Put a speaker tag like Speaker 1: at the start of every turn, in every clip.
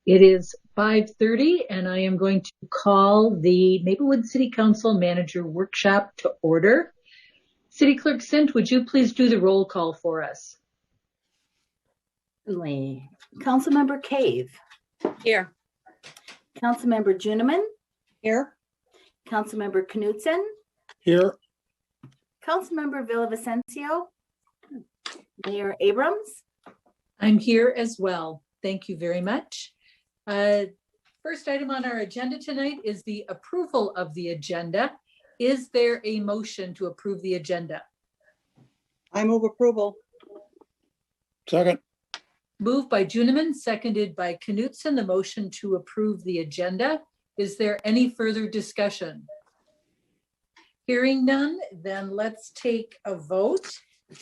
Speaker 1: It is 5:30 and I am going to call the Maplewood City Council Manager Workshop to order. City Clerk Sint, would you please do the roll call for us?
Speaker 2: Certainly. Councilmember Cave.
Speaker 3: Here.
Speaker 2: Councilmember Juniman.
Speaker 3: Here.
Speaker 2: Councilmember Knudsen.
Speaker 4: Here.
Speaker 2: Councilmember Villavicencio. Mayor Abrams.
Speaker 1: I'm here as well. Thank you very much. First item on our agenda tonight is the approval of the agenda. Is there a motion to approve the agenda?
Speaker 3: I move approval.
Speaker 4: Second.
Speaker 1: Moved by Juniman, seconded by Knudsen, the motion to approve the agenda. Is there any further discussion? Hearing none, then let's take a vote.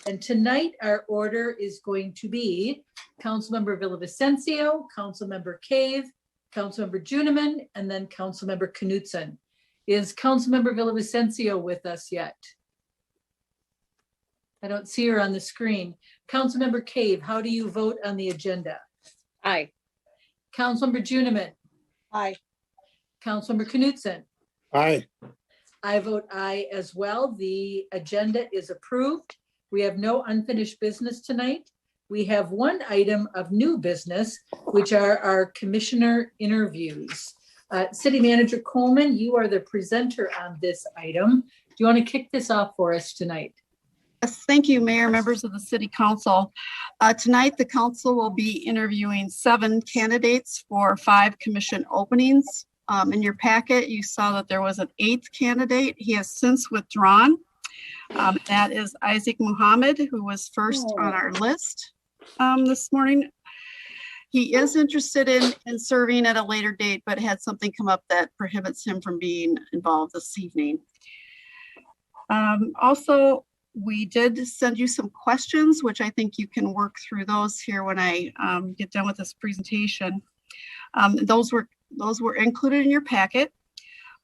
Speaker 1: And tonight our order is going to be Councilmember Villavicencio, Councilmember Cave, Councilmember Juniman, and then Councilmember Knudsen. Is Councilmember Villavicencio with us yet? I don't see her on the screen. Councilmember Cave, how do you vote on the agenda?
Speaker 3: Aye.
Speaker 1: Councilmember Juniman?
Speaker 3: Aye.
Speaker 1: Councilmember Knudsen?
Speaker 4: Aye.
Speaker 1: I vote aye as well. The agenda is approved. We have no unfinished business tonight. We have one item of new business, which are our commissioner interviews. City Manager Coleman, you are the presenter on this item. Do you want to kick this off for us tonight?
Speaker 5: Yes, thank you, Mayor, members of the City Council. Tonight, the council will be interviewing 7 candidates for 5 commission openings. In your packet, you saw that there was an 8th candidate. He has since withdrawn. That is Isaac Muhammad, who was first on our list this morning. He is interested in serving at a later date, but had something come up that prohibits him from being involved this evening. Also, we did send you some questions, which I think you can work through those here when I get done with this presentation. Those were included in your packet.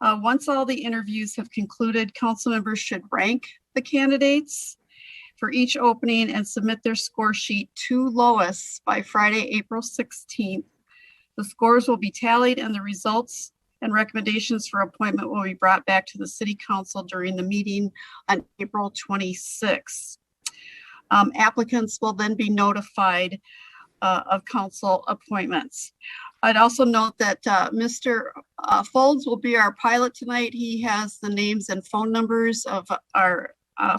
Speaker 5: Once all the interviews have concluded, council members should rank the candidates for each opening and submit their score sheet to Lois by Friday, April 16th. The scores will be tallied and the results and recommendations for appointment will be brought back to the City Council during the meeting on April 26th. Applicants will then be notified of council appointments. I'd also note that Mr. Folds will be our pilot tonight. He has the names and phone numbers of our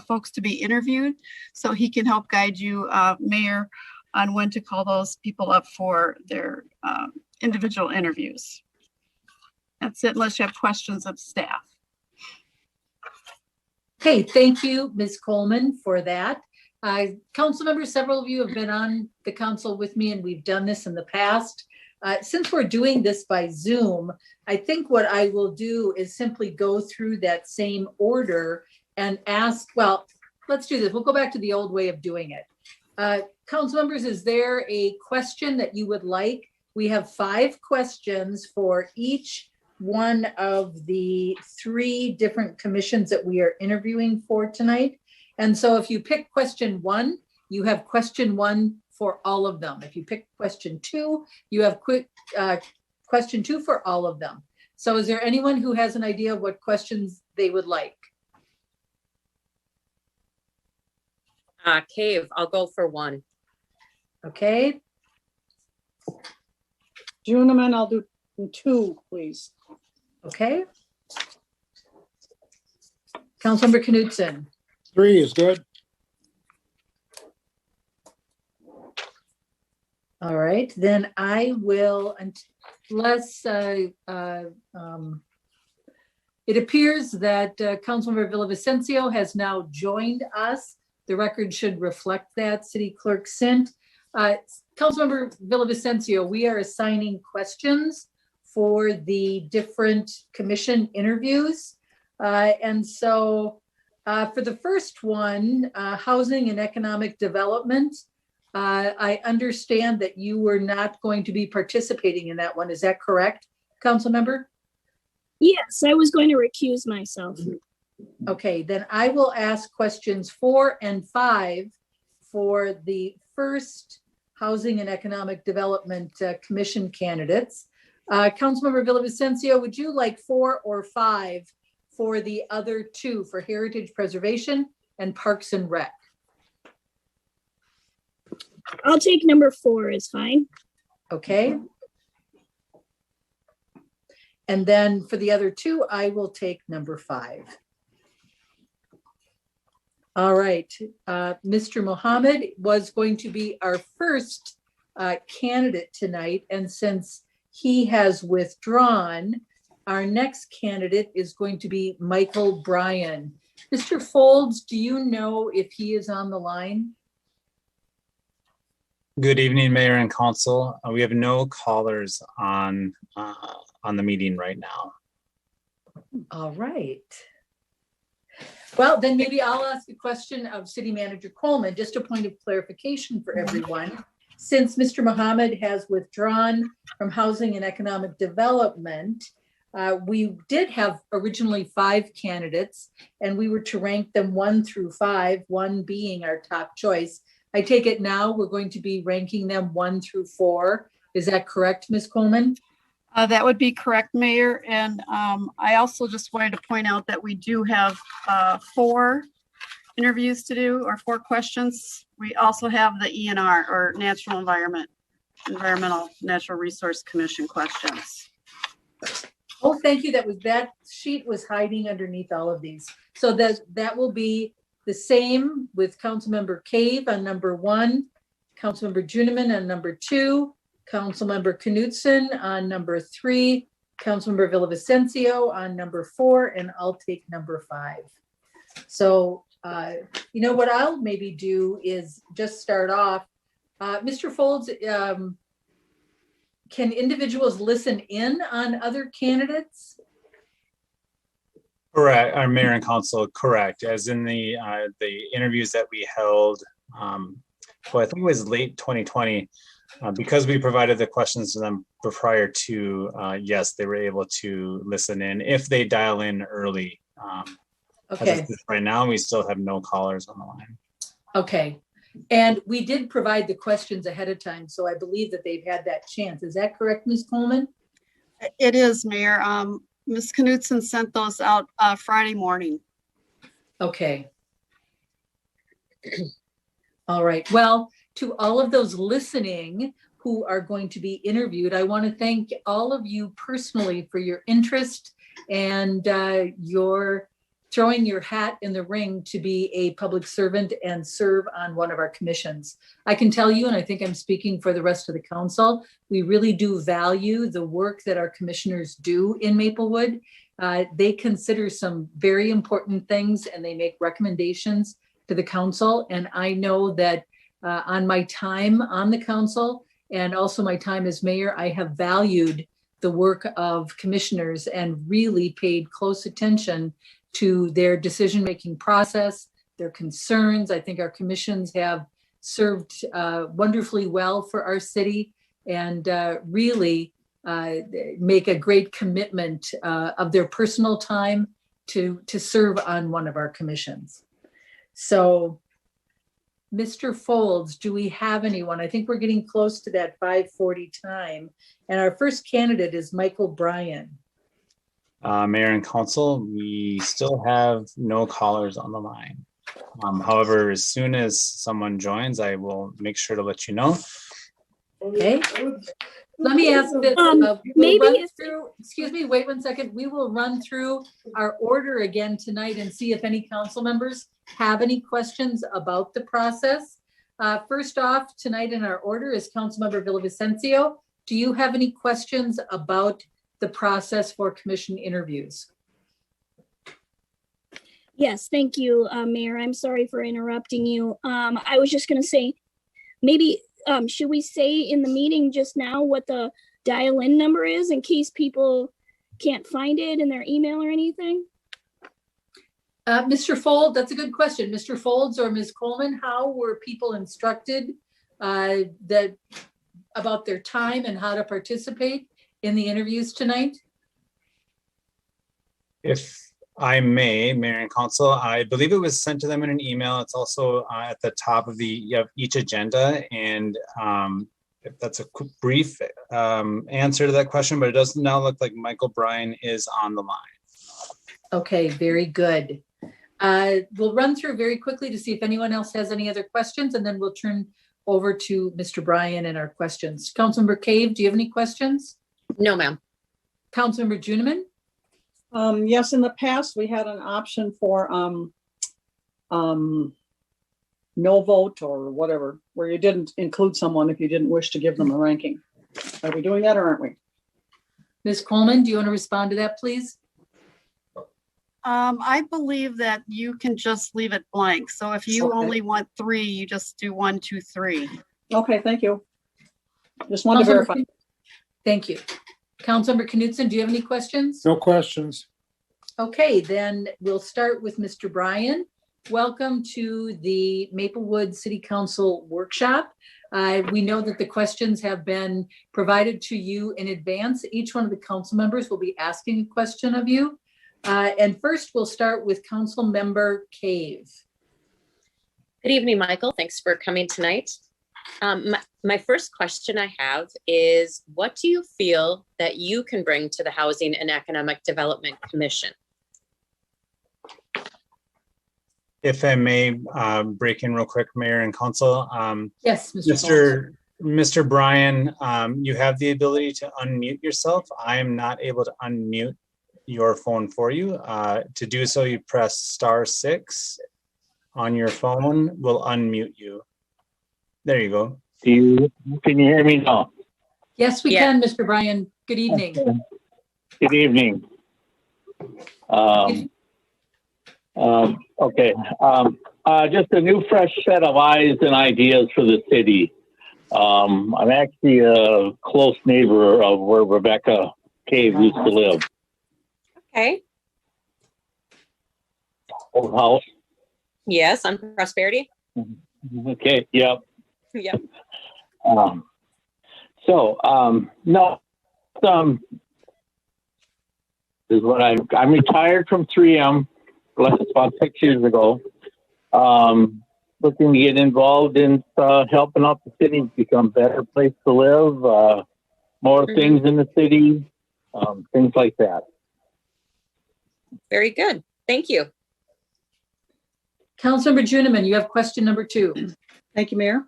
Speaker 5: folks to be interviewed, so he can help guide you, Mayor, on when to call those people up for their individual interviews. That's it, unless you have questions of staff.
Speaker 1: Okay, thank you, Ms. Coleman, for that. Council members, several of you have been on the council with me and we've done this in the past. Since we're doing this by Zoom, I think what I will do is simply go through that same order and ask, well, let's do this. We'll go back to the old way of doing it. Council members, is there a question that you would like? We have 5 questions for each one of the 3 different commissions that we are interviewing for tonight. And so if you pick question 1, you have question 1 for all of them. If you pick question 2, you have question 2 for all of them. So is there anyone who has an idea of what questions they would like?
Speaker 3: Cave, I'll go for 1.
Speaker 1: Okay.
Speaker 6: Juniman, I'll do 2, please.
Speaker 1: Okay. Councilmember Knudsen.
Speaker 4: 3 is good.
Speaker 1: All right, then I will, unless it appears that Councilmember Villavicencio has now joined us. The record should reflect that, City Clerk Sint. Councilmember Villavicencio, we are assigning questions for the different commission interviews. And so for the first one, housing and economic development, I understand that you were not going to be participating in that one. Is that correct, council member?
Speaker 7: Yes, I was going to recuse myself.
Speaker 1: Okay, then I will ask questions 4 and 5 for the first Housing and Economic Development Commission candidates. Councilmember Villavicencio, would you like 4 or 5 for the other 2 for Heritage Preservation and Parks and Rec?
Speaker 7: I'll take number 4 is fine.
Speaker 1: Okay. And then for the other 2, I will take number 5. All right, Mr. Mohammed was going to be our first candidate tonight, and since he has withdrawn, our next candidate is going to be Michael Bryan. Mr. Folds, do you know if he is on the line?
Speaker 8: Good evening, Mayor and Council. We have no callers on the meeting right now.
Speaker 1: All right. Well, then maybe I'll ask a question of City Manager Coleman, just a point of clarification for everyone. Since Mr. Mohammed has withdrawn from Housing and Economic Development, we did have originally 5 candidates, and we were to rank them 1 through 5, 1 being our top choice. I take it now we're going to be ranking them 1 through 4. Is that correct, Ms. Coleman?
Speaker 5: That would be correct, Mayor. And I also just wanted to point out that we do have 4 interviews to do, or 4 questions. We also have the ENR, or Environmental Natural Resource Commission questions.
Speaker 1: Oh, thank you. That sheet was hiding underneath all of these. So that will be the same with Councilmember Cave on number 1, Councilmember Juniman on number 2, Councilmember Knutson on number 3, Councilmember Villavicencio on number 4, and I'll take number 5. So, you know, what I'll maybe do is just start off. Mr. Folds, can individuals listen in on other candidates?
Speaker 8: Correct, our Mayor and Council, correct. As in the interviews that we held, well, I think it was late 2020, because we provided the questions to them prior to, yes, they were able to listen in if they dial in early.
Speaker 1: Okay.
Speaker 8: Right now, we still have no callers on the line.
Speaker 1: Okay. And we did provide the questions ahead of time, so I believe that they've had that chance. Is that correct, Ms. Coleman?
Speaker 5: It is, Mayor. Ms. Knutson sent those out Friday morning.
Speaker 1: Okay. All right. Well, to all of those listening who are going to be interviewed, I want to thank all of you personally for your interest and your throwing your hat in the ring to be a public servant and serve on one of our commissions. I can tell you, and I think I'm speaking for the rest of the council, we really do value the work that our commissioners do in Maplewood. They consider some very important things and they make recommendations to the council. And I know that on my time on the council and also my time as mayor, I have valued the work of commissioners and really paid close attention to their decision-making process, their concerns. I think our commissions have served wonderfully well for our city and really make a great commitment of their personal time to serve on one of our commissions. So, Mr. Folds, do we have anyone? I think we're getting close to that 5:40 time. And our first candidate is Michael Bryan.
Speaker 8: Mayor and Council, we still have no callers on the line. However, as soon as someone joins, I will make sure to let you know.
Speaker 1: Okay. Let me ask this. Excuse me, wait 1 second. We will run through our order again tonight and see if any council members have any questions about the process. First off, tonight in our order is Councilmember Villavicencio. Do you have any questions about the process for commission interviews?
Speaker 7: Yes, thank you, Mayor. I'm sorry for interrupting you. I was just going to say, maybe should we say in the meeting just now what the dial-in number is in case people can't find it in their email or anything?
Speaker 1: Mr. Folds, that's a good question. Mr. Folds or Ms. Coleman, how were people instructed that about their time and how to participate in the interviews tonight?
Speaker 8: If I may, Mayor and Council. I believe it was sent to them in an email. It's also at the top of each agenda. And if that's a brief answer to that question, but it does now look like Michael Bryan is on the line.
Speaker 1: Okay, very good. We'll run through very quickly to see if anyone else has any other questions, and then we'll turn over to Mr. Bryan and our questions. Councilmember Cave, do you have any questions?
Speaker 3: No, ma'am.
Speaker 1: Councilmember Juniman?
Speaker 6: Yes, in the past, we had an option for no vote or whatever, where you didn't include someone if you didn't wish to give them a ranking. Are we doing that or aren't we?
Speaker 1: Ms. Coleman, do you want to respond to that, please?
Speaker 5: I believe that you can just leave it blank. So if you
Speaker 6: Okay.
Speaker 5: only want 3, you just do 1, 2, 3.
Speaker 6: Okay, thank you. Just wanted to verify.
Speaker 1: Thank you. Councilmember Knutson, do you have any questions?
Speaker 4: No questions.
Speaker 1: Okay, then we'll start with Mr. Bryan. Welcome to the Maplewood City Council workshop. We know that the questions have been provided to you in advance. Each one of the council members will be asking a question of you. And first, we'll start with Councilmember Cave.
Speaker 3: Good evening, Michael. Thanks for coming tonight. My first question I have is, what do you feel that you can bring to the Housing and Economic Development Commission?
Speaker 8: If I may break in real quick, Mayor and Council.
Speaker 1: Yes, Mr.
Speaker 8: Mr. Bryan, you have the ability to unmute yourself. I am not able to unmute your phone for you. To do so, you press *6 on your phone. Will unmute you. There you go.
Speaker 9: Can you hear me now?
Speaker 1: Yes, we can, Mr. Bryan. Good evening.
Speaker 9: Good evening. Okay. Just a new fresh set of eyes and ideas for the city. I'm actually a close neighbor of where Rebecca Cave used to live.
Speaker 3: Okay.
Speaker 9: Old house.
Speaker 3: Yes, on Prosperity.
Speaker 9: Okay. Yep.
Speaker 3: Yep.
Speaker 9: No. This is what I'm retired from 3M about 6 years ago. Looking to get involved in helping out the city become a better place to live, more things in the city, things like that.
Speaker 3: Very good. Thank you.
Speaker 1: Councilmember Juniman, you have question number 2.
Speaker 6: Thank you, Mayor.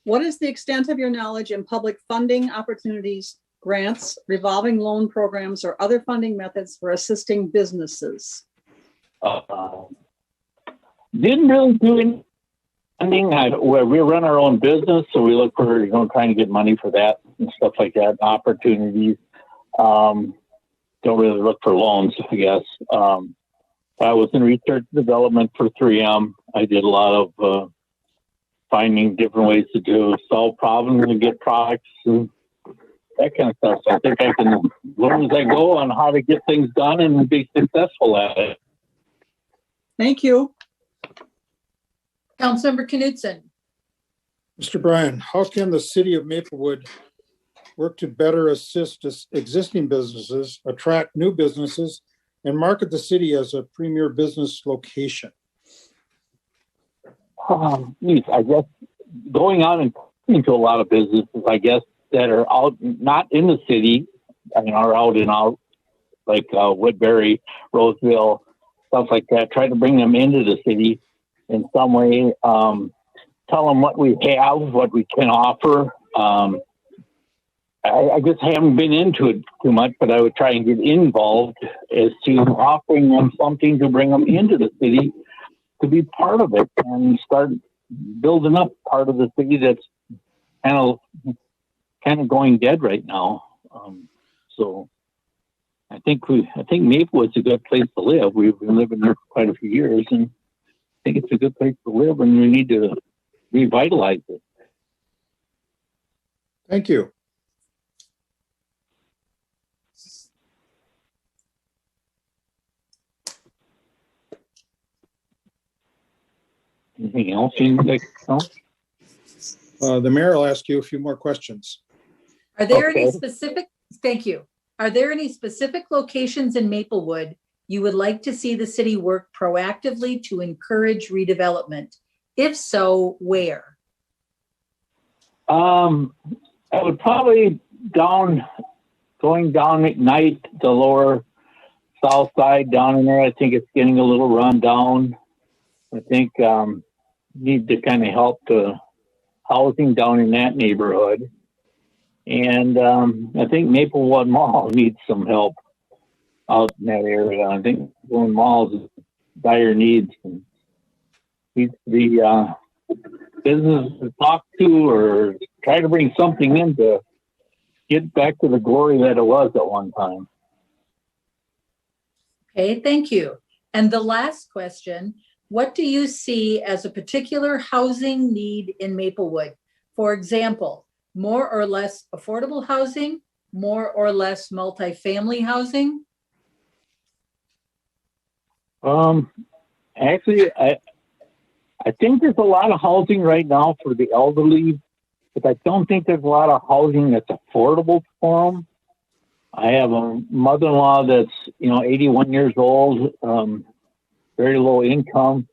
Speaker 6: What is the extent of your knowledge in public funding opportunities, grants, revolving loan programs, or other funding methods for assisting businesses?
Speaker 9: Didn't really do any funding. Where we run our own business, so we look for trying to get money for that and stuff like that. Opportunities. Don't really look for loans, I guess. I was in research and development for 3M. I did a lot of finding different ways to solve problems and get products and that kind of stuff. So I think I can learn as I go on how to get things done and be successful at it.
Speaker 6: Thank you.
Speaker 1: Councilmember Knutson.
Speaker 4: Mr. Bryan, how can the city of Maplewood work to better assist existing businesses, attract new businesses, and market the city as a premier business location?
Speaker 9: I guess going out and talking to a lot of businesses, I guess, that are out, not in the city, are out and out, like Woodbury, Roseville, stuff like that. Try to bring them into the city in some way. Tell them what we have, what we can offer. I just haven't been into it too much, but I would try and get involved as to offering them something to bring them into the city to be part of it and start building up part of the city that's kind of going dead right now. So I think Maplewood's a good place to live. We've been living there for quite a few years, and I think it's a good place to live, and we need to revitalize it.
Speaker 4: Thank you.
Speaker 9: Anything else you'd like to know?
Speaker 4: The mayor will ask you a few more questions.
Speaker 1: Are there any
Speaker 9: Okay.
Speaker 1: specific, thank you. Are there any specific locations in Maplewood you would like to see the city work proactively to encourage redevelopment? If so, where?
Speaker 9: I would probably going down at night, the lower south side down in there. I think it's getting a little run down. I think need to kind of help the housing down in that neighborhood. And I think Maplewood Mall needs some help out in that area. I think Maplewood Mall is dire needs and needs to be business to talk to or try to bring something in to get back to the glory that it was at one time.
Speaker 1: Okay, thank you. And the last question, what do you see as a particular housing need in Maplewood? For example, more or less affordable housing, more or less multifamily housing?
Speaker 9: Actually, I think there's a lot of housing right now for the elderly, but I don't think there's a lot of housing that's affordable for them. I have a mother-in-law that's, 81 years old, very low income,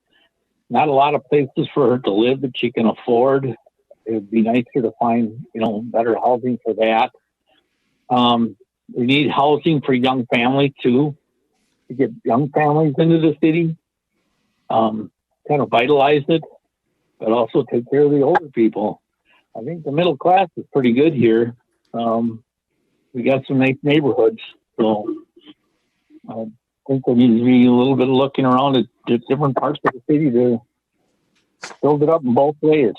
Speaker 9: not a lot of places for her to live that she can afford. It would be nicer to find, better housing for that. We need housing for young families too, to get young families into the city, kind of vitalize it, but also take care of the older people. I think the middle class is pretty good here. We got some nice neighborhoods, so I think there needs to be a little bit of looking around at different parts of the city to build it up in both ways.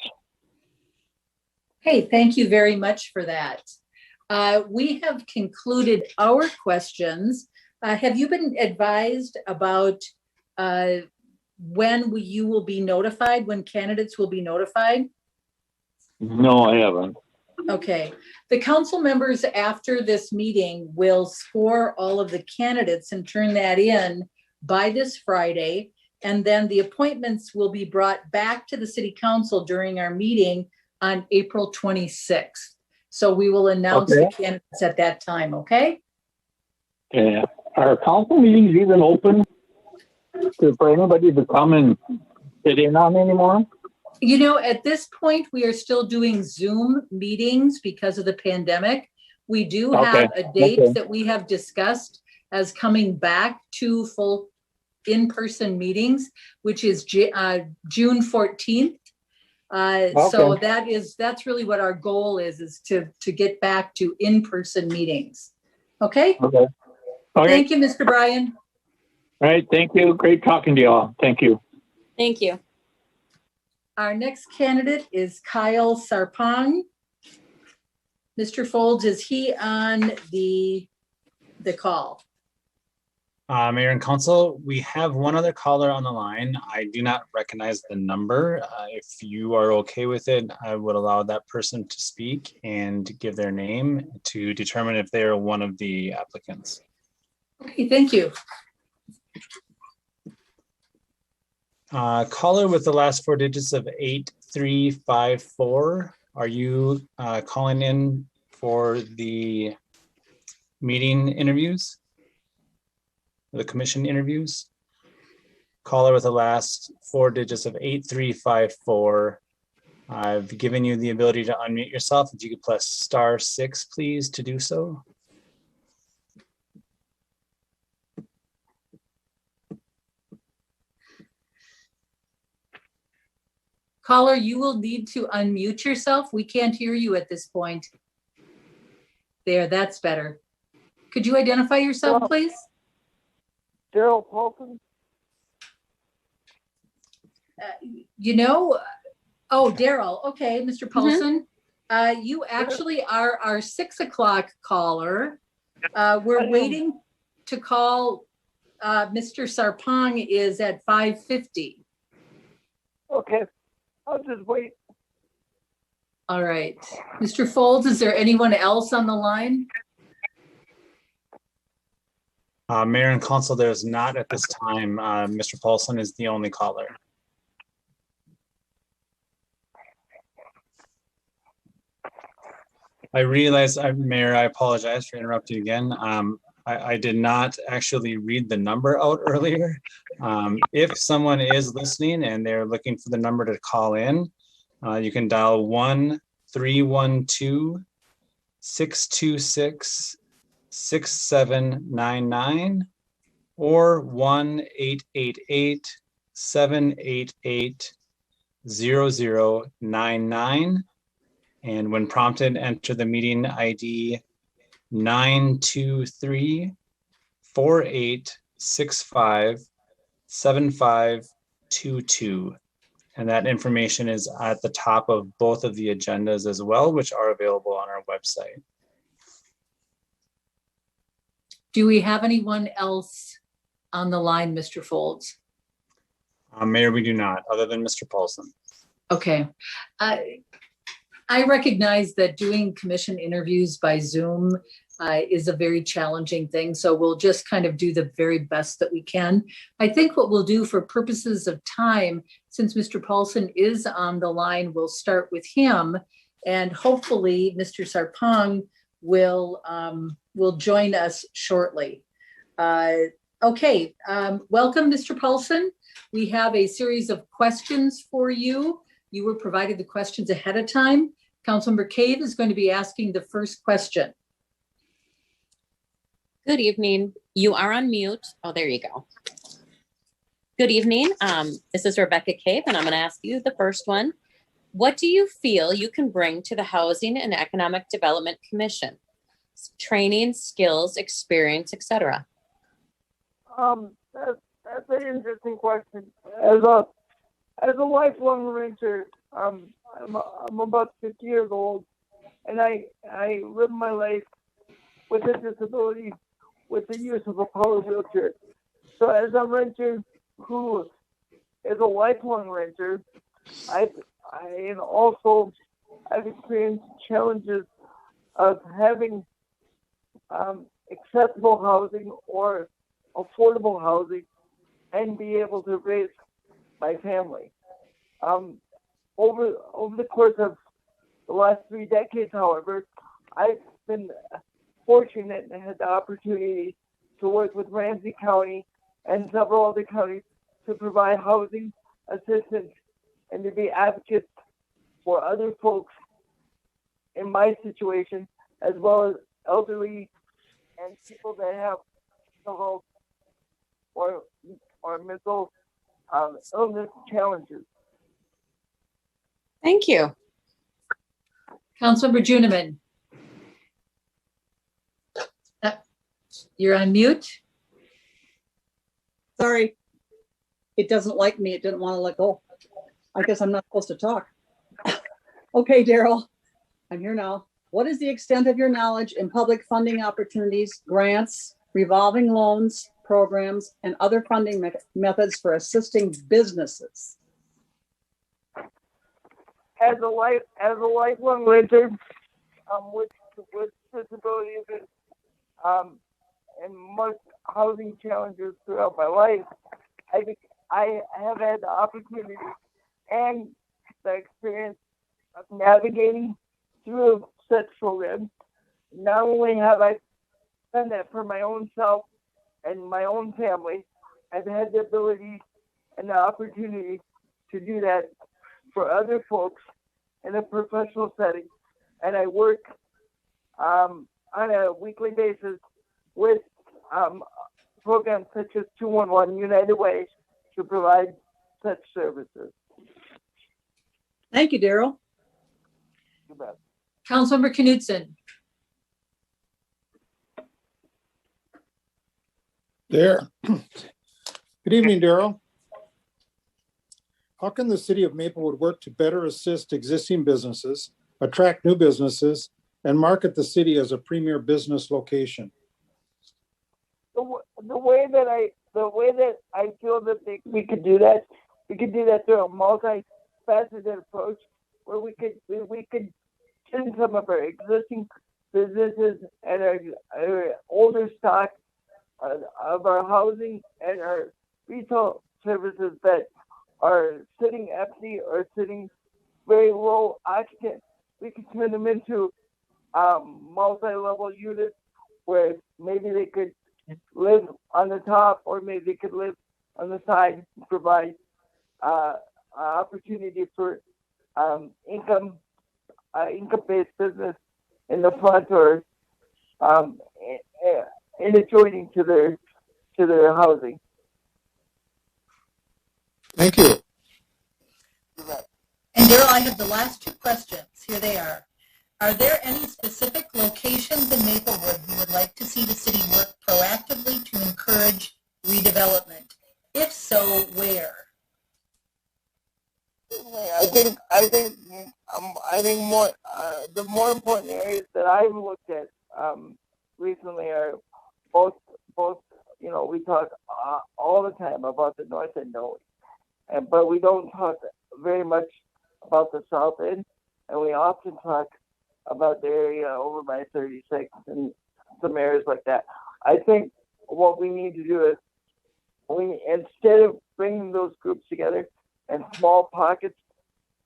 Speaker 1: Hey, thank you very much for that. We have concluded our questions. Have you been advised about when you will be notified, when candidates will be notified?
Speaker 9: No, I haven't.
Speaker 1: Okay. The council members after this meeting will score all of the candidates and turn that in by this Friday. And then the appointments will be brought back to the city council during our meeting on April 26th. So we will announce the candidates at that time, okay?
Speaker 9: Yeah. Are council meetings even open for anybody to come and sit in on anymore?
Speaker 1: At this point, we are still doing Zoom meetings because of the pandemic. We do have a date that we have discussed as coming back to full in-person meetings, which is June 14th. So that's really what our goal is to get back to in-person meetings. Okay?
Speaker 9: Okay.
Speaker 1: Thank you, Mr. Bryan.
Speaker 9: All right. Thank you. Great talking to you all. Thank you.
Speaker 3: Thank you.
Speaker 1: Our next candidate is Kyle Sarpong. Mr. Folds, is he on the call?
Speaker 8: Mayor and Council, we have one other caller on the line. I do not recognize the number. If you are okay with it, I would allow that person to speak and give their name to determine if they are one of the applicants.
Speaker 1: Okay, thank you.
Speaker 8: Caller with the last four digits of 8354. Are you calling in for the meeting interviews? The commission interviews? Caller with the last four digits of 8354. I've given you the ability to unmute yourself. If you could press *6, please, to do so.
Speaker 1: Caller, you will need to unmute yourself. We can't hear you at this point. There, that's better. Could you identify yourself, please?
Speaker 10: Daryl Paulson.
Speaker 1: Daryl. Okay, Mr. Paulson. You actually are our 6 o'clock caller. We're waiting to call. Mr. Sarpong is at 5:50.
Speaker 10: Okay, I'll just wait.
Speaker 1: All right. Mr. Folds, is there anyone else on the line?
Speaker 8: Mayor and Council, there's not at this time. Mr. Paulson is the only caller. I realize, Mayor, I apologize for interrupting again. I did not actually read the number out earlier. If someone is listening and they're looking for the number to call in, you can dial 1-312-626-6799 or 1-888-788-0099. And when prompted, enter the meeting ID 923-4865-7522. And that information is at the top of both of the agendas as well, which are available on our website.
Speaker 1: Do we have anyone else on the line, Mr. Folds?
Speaker 8: Mayor, we do not, other than Mr. Paulson.
Speaker 1: Okay. I recognize that doing commission interviews by Zoom is a very challenging thing. So we'll just kind of do the very best that we can. I think what we'll do for purposes of time, since Mr. Paulson is on the line, we'll start with him. And hopefully Mr. Sarpong will join us shortly. Okay, welcome, Mr. Paulson. We have a series of questions for you. You were provided the questions ahead of time. Councilmember Cave is going to be asking the first question.
Speaker 3: Good evening. You are on mute. Oh, there you go. Good evening. This is Rebecca Cave, and I'm going to ask you the first one. What do you feel you can bring to the Housing and Economic Development Commission? Training, skills, experience, etc.
Speaker 10: That's an interesting question. As a lifelong renter, I'm about 50 years old, and I live my life with a disability with the use of a power wheelchair. So as a renter who is a lifelong renter, I've experienced challenges of having accessible housing or affordable housing and be able to raise my family. Over the course of the last 3 decades, however, I've been fortunate and had the opportunity to work with Ramsey County and several other counties to provide housing assistance and to be advocates for other folks in my situation, as well as elderly and people that have mental or mental illness challenges.
Speaker 3: Thank you.
Speaker 1: Councilmember Juniman. You're on mute.
Speaker 6: Sorry. It doesn't like me. It didn't want to let go. I guess I'm not supposed to talk. Okay, Daryl, I'm here now. What is the extent of your knowledge in public funding opportunities, grants, revolving loans, programs, and other funding methods for assisting businesses?
Speaker 10: As a lifelong renter with disabilities and most housing challenges throughout my life, I have had the opportunity and the experience of navigating through such programs. Not only have I done that for my own self and my own family, I've had the ability and the opportunity to do that for other folks in a professional setting. And I work on a weekly basis with programs such as 211 United Way to provide such services.
Speaker 6: Thank you, Daryl.
Speaker 10: You bet.
Speaker 1: Councilmember Knudsen.
Speaker 4: There. Good evening, Daryl. How can the city of Maplewood work to better assist existing businesses, attract new businesses, and market the city as a premier business location?
Speaker 10: The way that I feel that we could do that through a multifaceted approach, where we could turn some of our existing businesses and our older stock of our housing and our retail services that are sitting empty or sitting very low occupant. We could turn them into multi-level units where maybe they could live on the top, or maybe they could live on the side and provide opportunity for income-based business in the front, or in adjoining to their housing.
Speaker 4: Thank you.
Speaker 1: And Daryl, I have the last two questions. Here they are. Are there any specific locations in Maplewood you would like to see the city work proactively to encourage redevelopment? If so, where?
Speaker 10: I think more the more important areas that I've looked at recently are both we talk all the time about the north end only, but we don't talk very much about the south end, and we often talk about the area over by 36 and some areas like that. I think what we need to do is instead of bringing those groups together in small pockets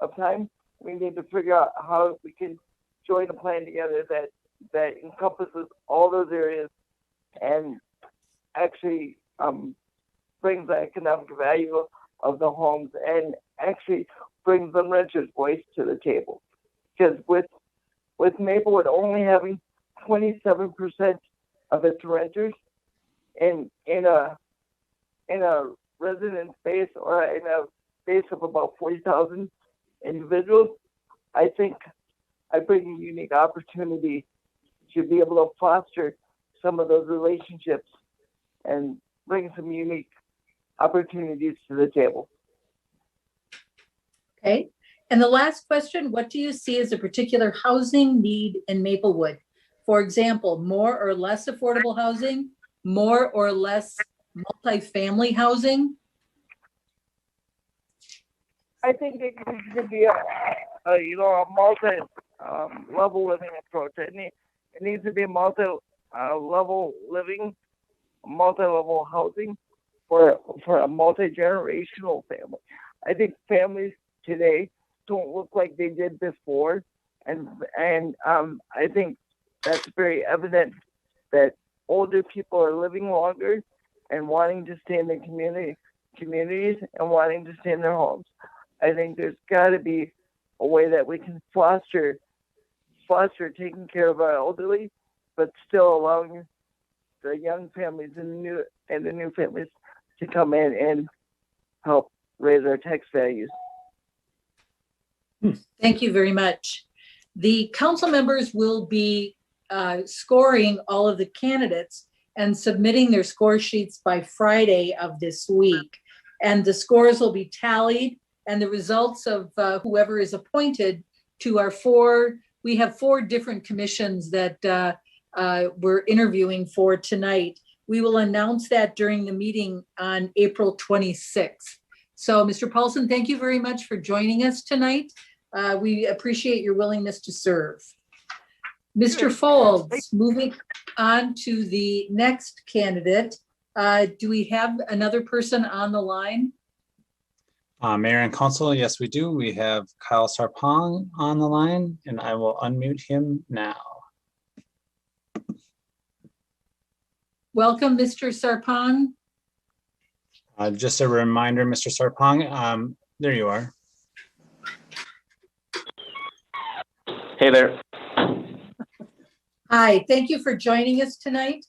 Speaker 10: of time, we need to figure out how we can join a plan together that encompasses all those areas and actually brings the economic value of the homes and actually brings the renters' voice to the table. Because with Maplewood only having 27% of its renters in a resident base, or in a base of about 40,000 individuals, I think I bring a unique opportunity to be able to foster some of those relationships and bring some unique opportunities to the table.
Speaker 1: Okay. And the last question, what do you see as a particular housing need in Maplewood? For example, more or less affordable housing, more or less multifamily housing?
Speaker 10: I think it could be a multi-level living approach. It needs to be a multi-level living, multi-level housing for a multi-generational family. I think families today don't look like they did before, and I think that's very evident that older people are living longer and wanting to stay in their communities and wanting to stay in their homes. I think there's got to be a way that we can foster taking care of our elderly, but still allowing the young families and the new families to come in and help raise our tax values.
Speaker 1: Thank you very much. The council members will be scoring all of the candidates and submitting their score sheets by Friday of this week. And the scores will be tallied, and the results of whoever is appointed to we have four different commissions that we're interviewing for tonight. We will announce that during the meeting on April 26th. So Mr. Paulson, thank you very much for joining us tonight. We appreciate your willingness to serve. Mr. Folds, moving on to the next candidate. Do we have another person on the line?
Speaker 8: Mayor and Council, yes, we do. We have Kyle Sarpong on the line, and I will unmute him now.
Speaker 1: Welcome, Mr. Sarpong.
Speaker 8: Just a reminder, Mr. Sarpong, there you are.
Speaker 11: Hey there.
Speaker 1: Hi, thank you for joining us tonight.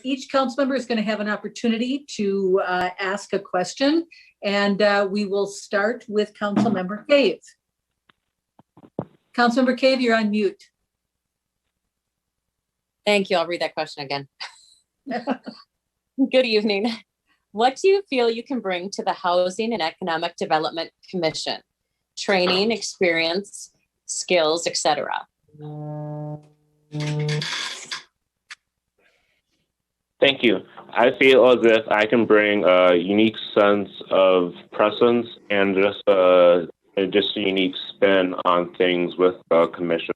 Speaker 1: Each council member is going to have an opportunity to ask a question, and we will start with Councilmember Cave. Councilmember Cave, you're on mute.
Speaker 3: Thank you. I'll read that question again. Good evening. What do you feel you can bring to the Housing and Economic Development Commission? Training, experience, skills, etc.
Speaker 11: Thank you. I feel as if I can bring a unique sense of presence and just a unique spin on things with the commission.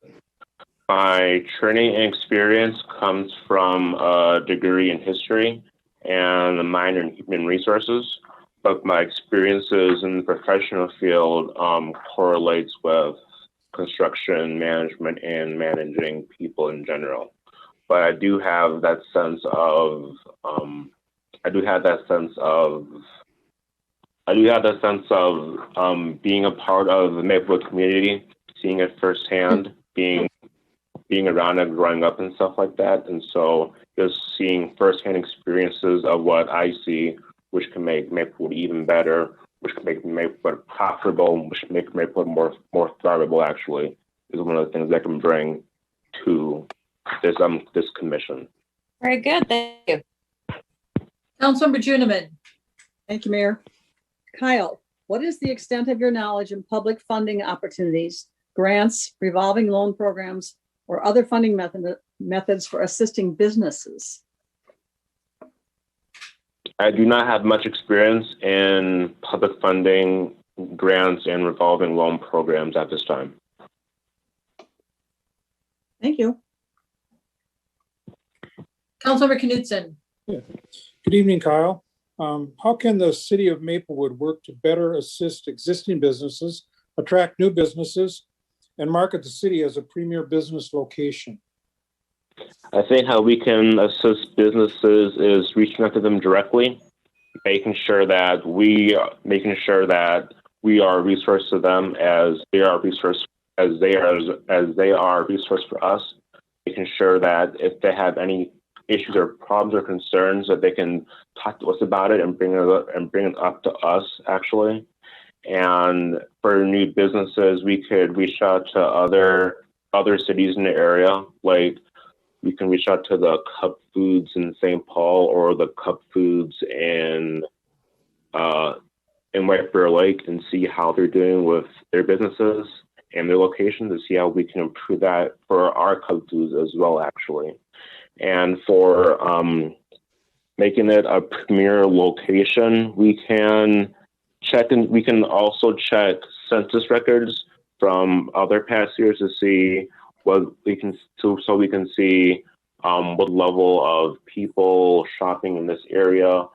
Speaker 11: My training and experience comes from a degree in history and a minor in human resources, but my experiences in the professional field correlates with construction management and managing people in general. but I do have that sense of being a part of the Maplewood community, seeing it firsthand, being around it, growing up and stuff like that. And so just seeing firsthand experiences of what I see, which can make Maplewood even better, which can make Maplewood profitable, which can make Maplewood more thrivable, actually, is one of the things I can bring to this commission.
Speaker 3: Very good. Thank you.
Speaker 1: Councilmember Juniman.
Speaker 6: Thank you, Mayor. Kyle, what is the extent of your knowledge in public funding opportunities, grants, revolving loan programs, or other funding methods for assisting businesses?
Speaker 11: I do not have much experience in public funding, grants, and revolving loan programs at this time.
Speaker 6: Thank you.
Speaker 1: Councilmember Knudsen.
Speaker 4: Good evening, Kyle. How can the city of Maplewood work to better assist existing businesses, attract new businesses, and market the city as a premier business location?
Speaker 11: I think how we can assist businesses is reaching out to them directly, making sure that we are a resource to them as they are a resource for us, making sure that if they have any issues or problems or concerns that they can talk to us about it and bring it up to us, actually. And for new businesses, we could reach out to other cities in the area. Like we can reach out to the Cup Foods in St. Paul or the Cup Foods in White Bear Lake and see how they're doing with their businesses and their locations to see how we can improve that for our Cup Foods as well, actually. And for making it a premier location, we can also check census records from other past years to see what we can see what level of people shopping in this area,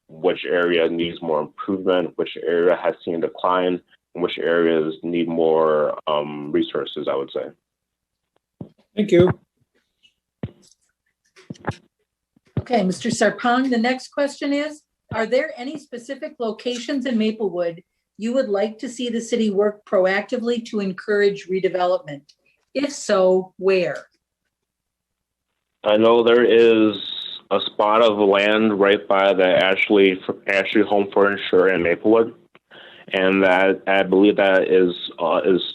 Speaker 11: which area needs more improvement, which area has seen a decline, and which areas need more resources, I would say.
Speaker 4: Thank you.
Speaker 1: Okay, Mr. Sarpong, the next question is, are there any specific locations in Maplewood you would like to see the city work proactively to encourage redevelopment? If so, where?
Speaker 11: I know there is a spot of land right by the Ashley Home Furniture in Maplewood, and that I believe that is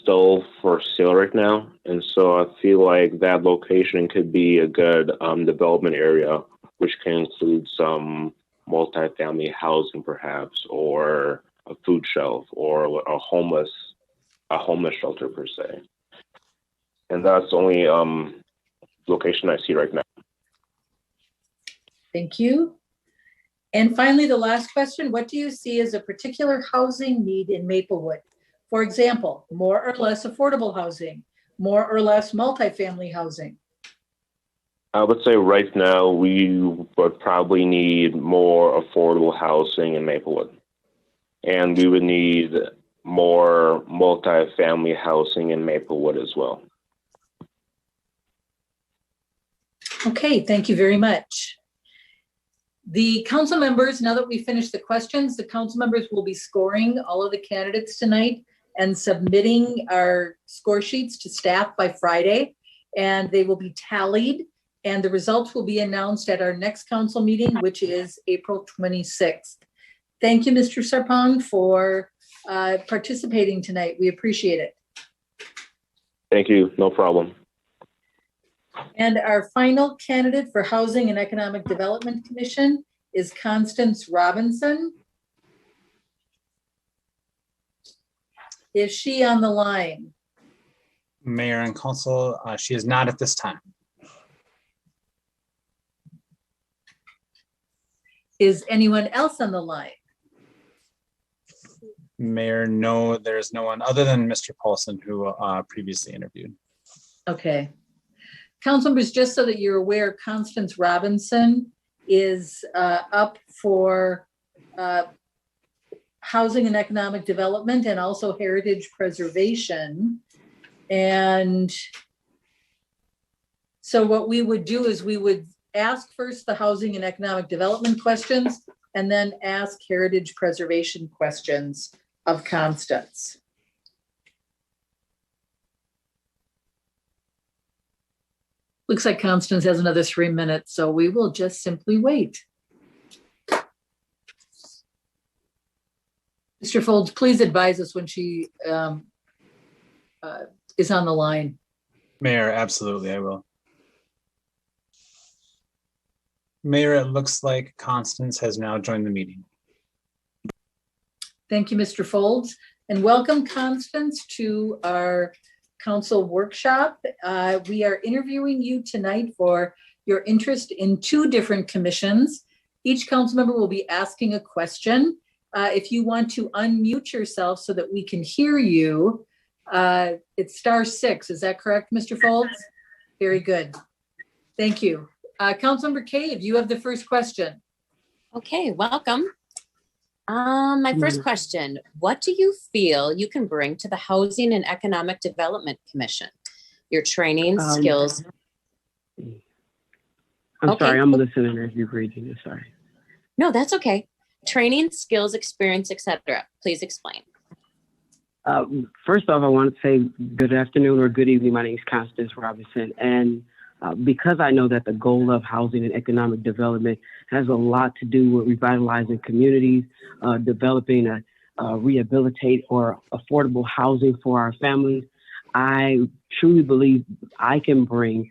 Speaker 11: still for sale right now. And so I feel like that location could be a good development area, which can include some multifamily housing, perhaps, or a food shelf, or a homeless shelter per se. And that's the only location I see right now.
Speaker 1: Thank you. And finally, the last question, what do you see as a particular housing need in Maplewood? For example, more or less affordable housing, more or less multifamily housing?
Speaker 11: I would say right now we would probably need more affordable housing in Maplewood. And we would need more multifamily housing in Maplewood as well.
Speaker 1: Okay, thank you very much. The council members, now that we finished the questions, the council members will be scoring all of the candidates tonight and submitting our score sheets to staff by Friday, and they will be tallied, and the results will be announced at our next council meeting, which is April 26th. Thank you, Mr. Sarpong, for participating tonight. We appreciate it.
Speaker 11: Thank you, no problem.
Speaker 1: And our final candidate for Housing and Economic Development Commission is Constance Robinson. Is she on the line?
Speaker 8: Mayor and Council, she is not at this time.
Speaker 1: Is anyone else on the line?
Speaker 8: Mayor, no, there's no one other than Mr. Paulson who previously interviewed.
Speaker 1: Okay. Council members, just so that you're aware, Constance Robinson is up for Housing and Economic Development and also Heritage Preservation. And So what we would do is we would ask first the housing and economic development questions and then ask heritage preservation questions of Constance. Looks like Constance has another 3 minutes, so we will just simply wait. Mr. Folds, please advise us when she is on the line.
Speaker 8: Mayor, absolutely, I will. Mayor, it looks like Constance has now joined the meeting.
Speaker 1: Thank you, Mr. Folds, and welcome, Constance, to our council workshop. We are interviewing you tonight for your interest in 2 different commissions. Each council member will be asking a question. If you want to unmute yourself so that we can hear you, it's *6. Is that correct, Mr. Folds? Very good. Thank you. Councilmember Cave, you have the first question.
Speaker 3: Okay, welcome. My first question, what do you feel you can bring to the Housing and Economic Development Commission? Your training, skills.
Speaker 12: I'm sorry, I'm listening as you're reading it, sorry.
Speaker 3: No, that's okay. Training, skills, experience, etc. Please explain.
Speaker 12: First off, I want to say good afternoon or good evening. My name is Constance Robinson, and because I know that the goal of housing and economic development has a lot to do with revitalizing communities, developing a rehabilitate or affordable housing for our families, I truly believe I can bring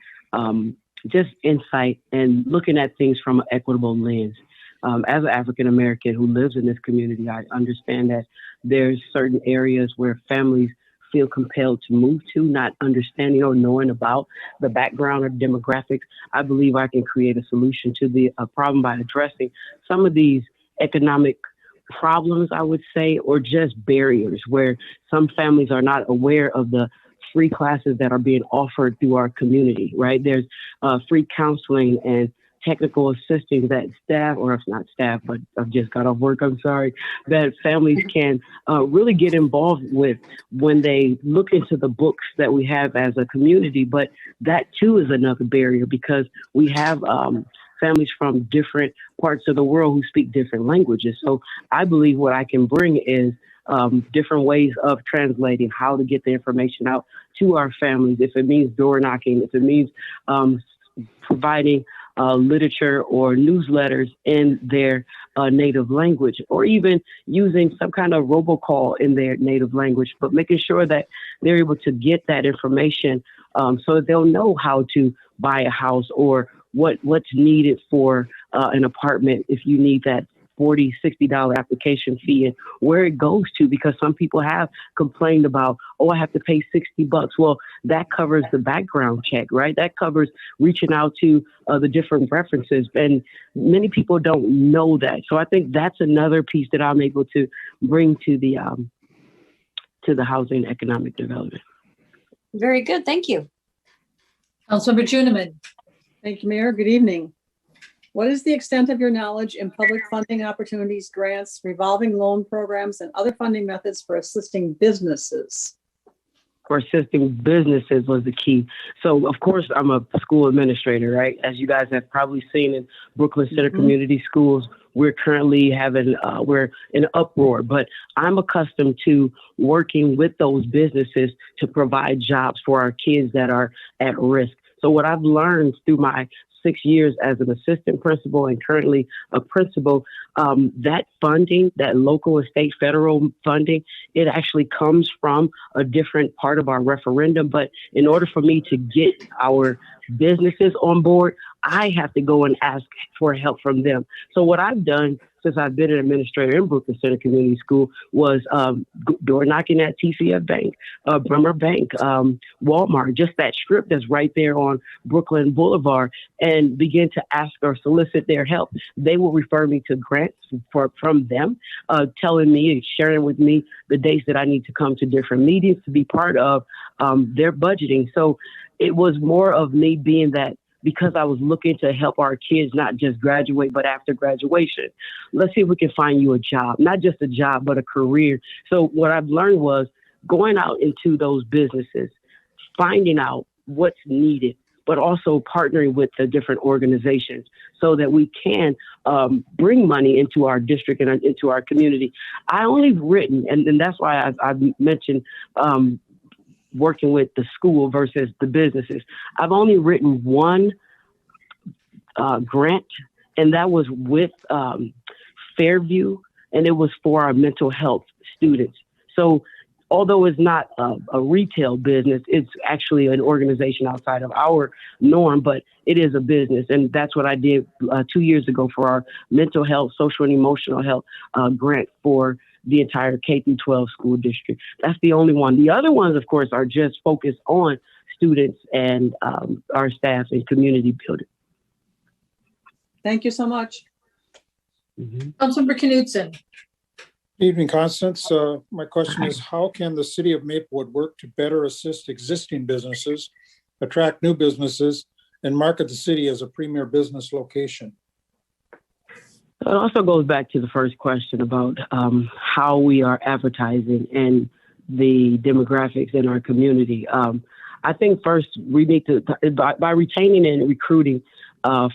Speaker 12: just insight and looking at things from an equitable lens. As an African American who lives in this community, I understand that there's certain areas where families feel compelled to move to, not understanding or knowing about the background or demographics. I believe I can create a solution to the problem by addressing some of these economic problems, I would say, or just barriers where some families are not aware of the free classes that are being offered through our community, right? There's free counseling and technical assisting that staff, or if not staff, but I've just got off work, I'm sorry, that families can really get involved with when they look into the books that we have as a community. But that too is another barrier because we have families from different parts of the world who speak different languages. So I believe what I can bring is different ways of translating how to get the information out to our families. If it means door knocking, if it means providing literature or newsletters in their native language, or even using some kind of robocall in their native language, but making sure that they're able to get that information so that they'll know how to buy a house or what's needed for an apartment if you need that $40, $60 application fee and where it goes to, because some people have complained about, oh, I have to pay $60. Well, that covers the background check, right? That covers reaching out to the different references. And many people don't know that. So I think that's another piece that I'm able to bring to the housing economic development.
Speaker 3: Very good. Thank you.
Speaker 1: Councilmember Juniman.
Speaker 6: Thank you, Mayor. Good evening. What is the extent of your knowledge in public funding opportunities, grants, revolving loan programs, and other funding methods for assisting businesses?
Speaker 12: For assisting businesses was the key. So, of course, I'm a school administrator, right? As you guys have probably seen in Brooklyn Center Community Schools, we're currently having, we're in uproar, but I'm accustomed to working with those businesses to provide jobs for our kids that are at risk. So what I've learned through my 6 years as an assistant principal and currently a principal, that funding, that local and state federal funding, it actually comes from a different part of our referendum. But in order for me to get our businesses on board, I have to go and ask for help from them. So what I've done since I've been an administrator in Brooklyn Center Community School was door knocking at TCF Bank, Bremer Bank, Walmart, just that strip that's right there on Brooklyn Boulevard, and begin to ask or solicit their help. They will refer me to grants from them, telling me and sharing with me the days that I need to come to different meetings to be part of their budgeting. So it was more of me being that, because I was looking to help our kids not just graduate, but after graduation, let's see if we can find you a job, not just a job, but a career. So what I've learned was going out into those businesses, finding out what's needed, but also partnering with the different organizations so that we can bring money into our district and into our community. I only written, and that's why I've mentioned working with the school versus the businesses. I've only written one grant, and that was with Fairview, and it was for our mental health students. So although it's not a retail business, it's actually an organization outside of our norm, but it is a business. And that's what I did 2 years ago for our mental health, social and emotional health grant for the entire K through 12 school district. That's the only one. The other ones, of course, are just focused on students and our staff and community building.
Speaker 6: Thank you so much.
Speaker 1: Councilmember Knudsen.
Speaker 4: Evening, Constance. My question is, how can the city of Maplewood work to better assist existing businesses, attract new businesses, and market the city as a premier business location?
Speaker 12: It also goes back to the first question about how we are advertising and the demographics in our community. I think first we need to, by retaining and recruiting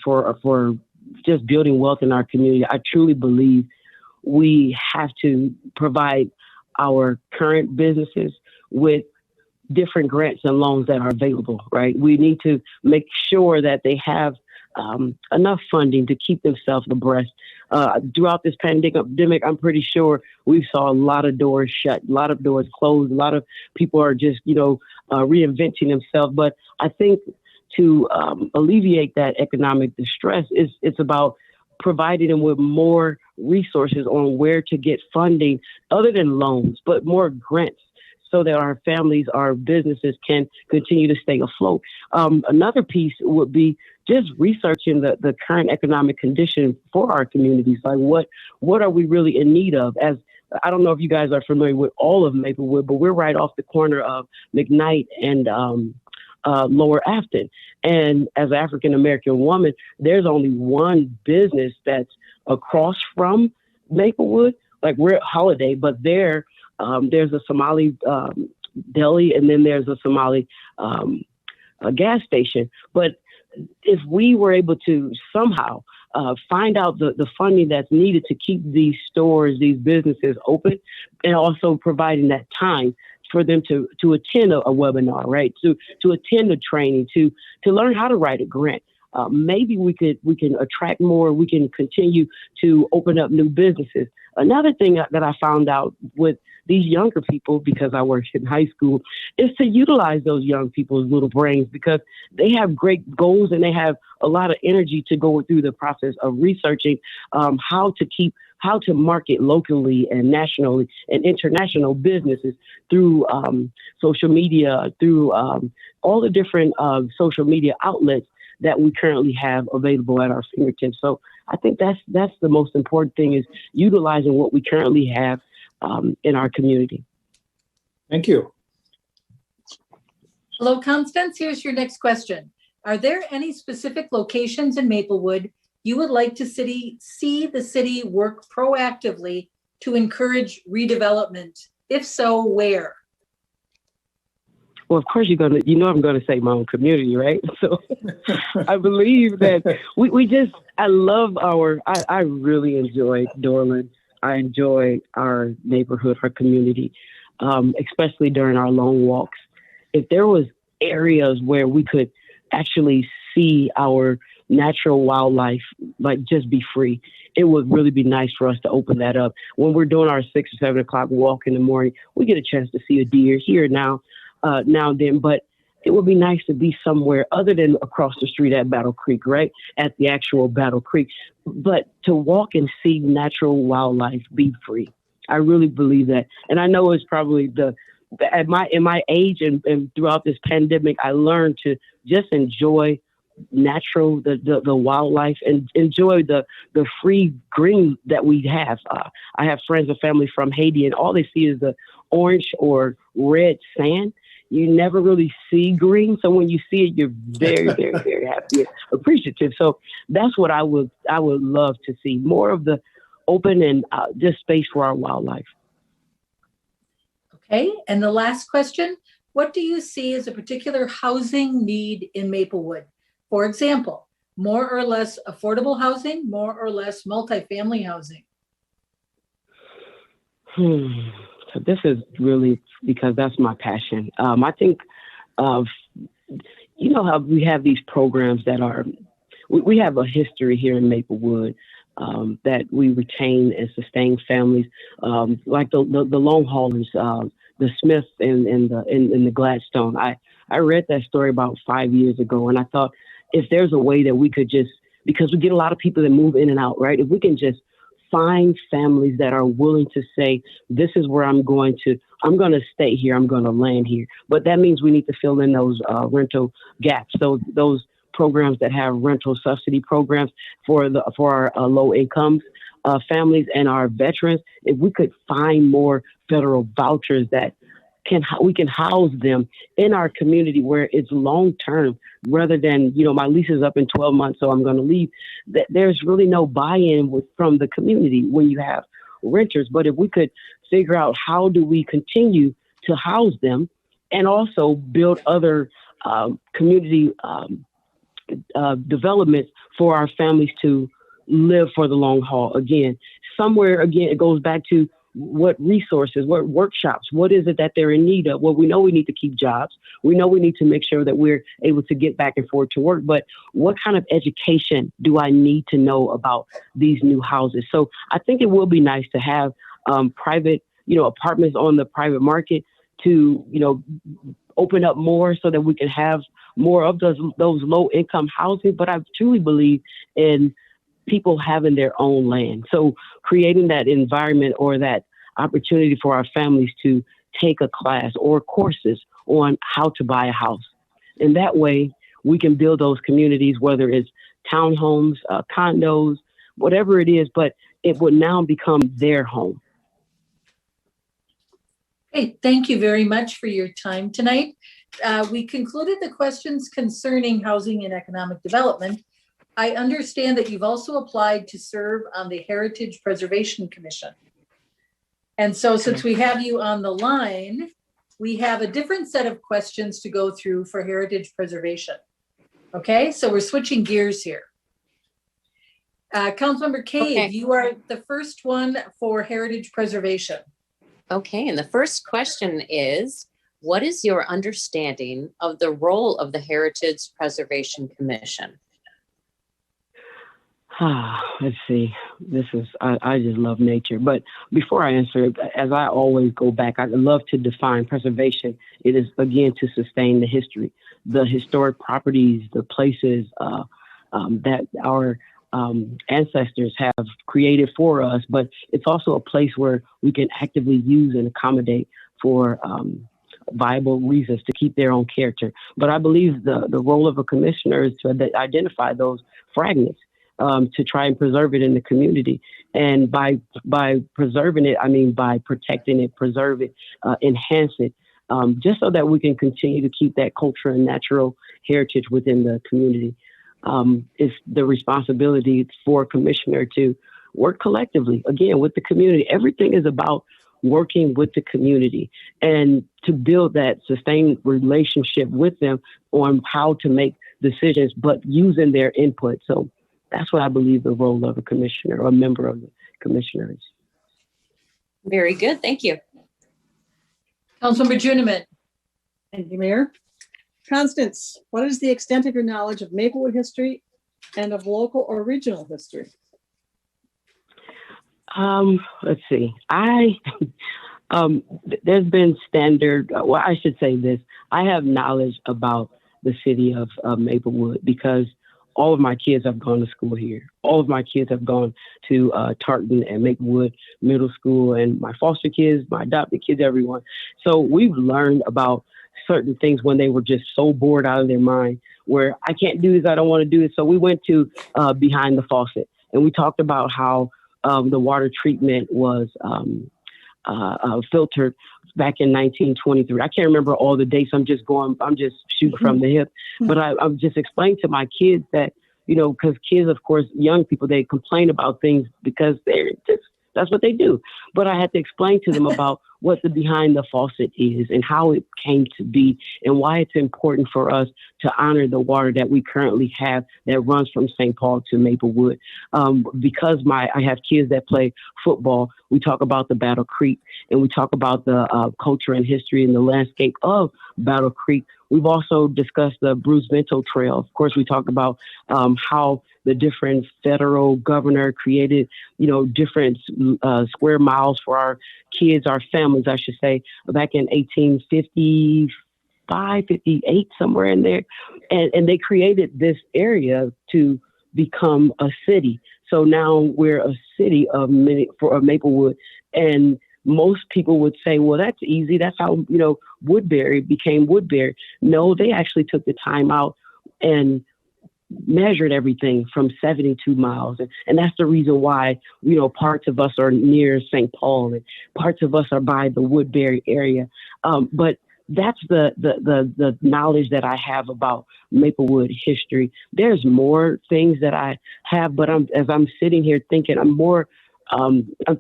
Speaker 12: for just building wealth in our community, I truly believe we have to provide our current businesses with different grants and loans that are available, right? We need to make sure that they have enough funding to keep themselves abreast. Throughout this pandemic, I'm pretty sure we saw a lot of doors shut, a lot of doors closed, a lot of people are just, reinventing themselves. But I think to alleviate that economic distress, it's about providing them with more resources on where to get funding other than loans, but more grants so that our families, our businesses can continue to stay afloat. Another piece would be just researching the current economic condition for our communities. Like what are we really in need of? As I don't know if you guys are familiar with all of Maplewood, but we're right off the corner of McKnight and Lower Afton. And as an African-American woman, there's only one business that's across from Maplewood. Like we're at Holiday, but there's a Somali deli, and then there's a Somali a gas station. But if we were able to somehow find out the funding that's needed to keep these stores, these businesses open, and also providing that time for them to attend a webinar, right? To attend a training, to learn how to write a grant. Maybe we can attract more. We can continue to open up new businesses. Another thing that I found out with these younger people, because I work in high school, is to utilize those young people's little brains, because they have great goals and they have a lot of energy to go through the process of researching how to market locally and nationally and international businesses through social media, through all the different social media outlets that we currently have available at our fingertips. So I think that's the most important thing, is utilizing what we currently have in our community.
Speaker 4: Thank you.
Speaker 1: Hello, Constance. Here's your next question. Are there any specific locations in Maplewood you would like to see the city work proactively to encourage redevelopment? If so, where?
Speaker 12: Well, of course I'm going to say my own community, right? So I believe that I really enjoy Dorland. I enjoy our neighborhood, our community, especially during our long walks. If there was areas where we could actually see our natural wildlife, like just be free, it would really be nice for us to open that up. When we're doing our 6 or 7 o'clock walk in the morning, we get a chance to see a deer here now and then, but it would be nice to be somewhere other than across the street at Battle Creek, right? At the actual Battle Creek, but to walk and see natural wildlife, be free. I really believe that. And I know it's probably in my age and throughout this pandemic, I learned to just enjoy natural, the wildlife, and enjoy the free green that we have. I have friends and family from Haiti, and all they see is the orange or red sand. You never really see green. So when you see it, you're very, very, very happy and appreciative. So that's what I would love to see, more of the open and just space for our wildlife.
Speaker 1: Okay. And the last question, what do you see as a particular housing need in Maplewood? For example, more or less affordable housing, more or less multifamily housing?
Speaker 12: So this is really because that's my passion. I think of, you know, how we have these programs that are, we have a history here in Maplewood that we retain and sustain families, like the long haulers, the Smiths and the Gladstone. I read that story about 5 years ago, and I thought if there's a way that we could just, because we get a lot of people that move in and out, right? If we can just find families that are willing to say, this is where I'm going to stay here, I'm going to land here. But that means we need to fill in those rental gaps. So those programs that have rental subsidy programs for our low income families and our veterans, if we could find more federal vouchers that we can house them in our community where it's long term, rather than, you know, my lease is up in 12 months, so I'm going to leave. There's really no buy-in from the community when you have renters. But if we could figure out how do we continue to house them and also build other community developments for our families to live for the long haul. Again, it goes back to what resources, what workshops, what is it that they're in need of? Well, we know we need to keep jobs. We know we need to make sure that we're able to get back and forth to work, but what kind of education do I need to know about these new houses? So I think it will be nice to have private, you know, apartments on the private market to, you know, open up more so that we can have more of those low income housing. But I truly believe in people having their own land. So creating that environment or that opportunity for our families to take a class or courses on how to buy a house. And that way we can build those communities, whether it's townhomes, condos, whatever it is, but it would now become their home.
Speaker 1: Hey, thank you very much for your time tonight. We concluded the questions concerning housing and economic development. I understand that you've also applied to serve on the Heritage Preservation Commission. And so since we have you on the line, we have a different set of questions to go through for heritage preservation. Okay, so we're switching gears here. Councilmember Cave, you are the first one for heritage preservation.
Speaker 3: Okay, and the first question is, what is your understanding of the role of the Heritage Preservation Commission?
Speaker 12: Let's see. I just love nature. But before I answer it, as I always go back, I love to define preservation. It is, again, to sustain the history, the historic properties, the places that our ancestors have created for us. But it's also a place where we can actively use and accommodate for viable reasons to keep their own character. But I believe the role of a commissioner is to identify those fragments, to try and preserve it in the community. And by preserving it, I mean by protecting it, preserve it, enhance it, just so that we can continue to keep that culture and natural heritage within the community. It's the responsibility for a commissioner to work collectively, again, with the community. Everything is about working with the community and to build that sustained relationship with them on how to make decisions, but using their input. So that's what I believe the role of a commissioner or a member of the commissioner is.
Speaker 3: Very good. Thank you.
Speaker 1: Councilmember Juniman.
Speaker 6: Thank you, Mayor. Constance, what is the extent of your knowledge of Maplewood history and of local or regional history?
Speaker 12: Let's see. There's been standard, well, I should say this. I have knowledge about the city of Maplewood because all of my kids have gone to school here. All of my kids have gone to Tarleton and Maplewood Middle School, and my foster kids, my adopted kids, everyone. So we've learned about certain things when they were just so bored out of their mind, where I can't do this, I don't want to do this. So we went to Behind the Faucet, and we talked about how the water treatment was filtered back in 1923. I can't remember all the dates. I'm just shooting from the hip. But I'm just explaining to my kids that, you know, because kids, of course, young people, they complain about things because that's what they do. But I had to explain to them about what the behind the faucet is and how it came to be and why it's important for us to honor the water that we currently have that runs from St. Paul to Maplewood. Because I have kids that play football, we talk about the Battle Creek and we talk about the culture and history and the landscape of Battle Creek. We've also discussed the Bruce Vento Trail. Of course, we talk about how the different federal governor created, different square miles for our kids, our families, I should say, back in 1855, 58, somewhere in there. And they created this area to become a city. So now we're a city of Maplewood. And most people would say, well, that's easy. That's how, Woodbury became Woodbury. No, they actually took the time out and measured everything from 72 miles. And that's the reason why, parts of us are near St. Paul and parts of us are by the Woodbury area. But that's the knowledge that I have about Maplewood history. There's more things that I have, but as I'm sitting here thinking, I'm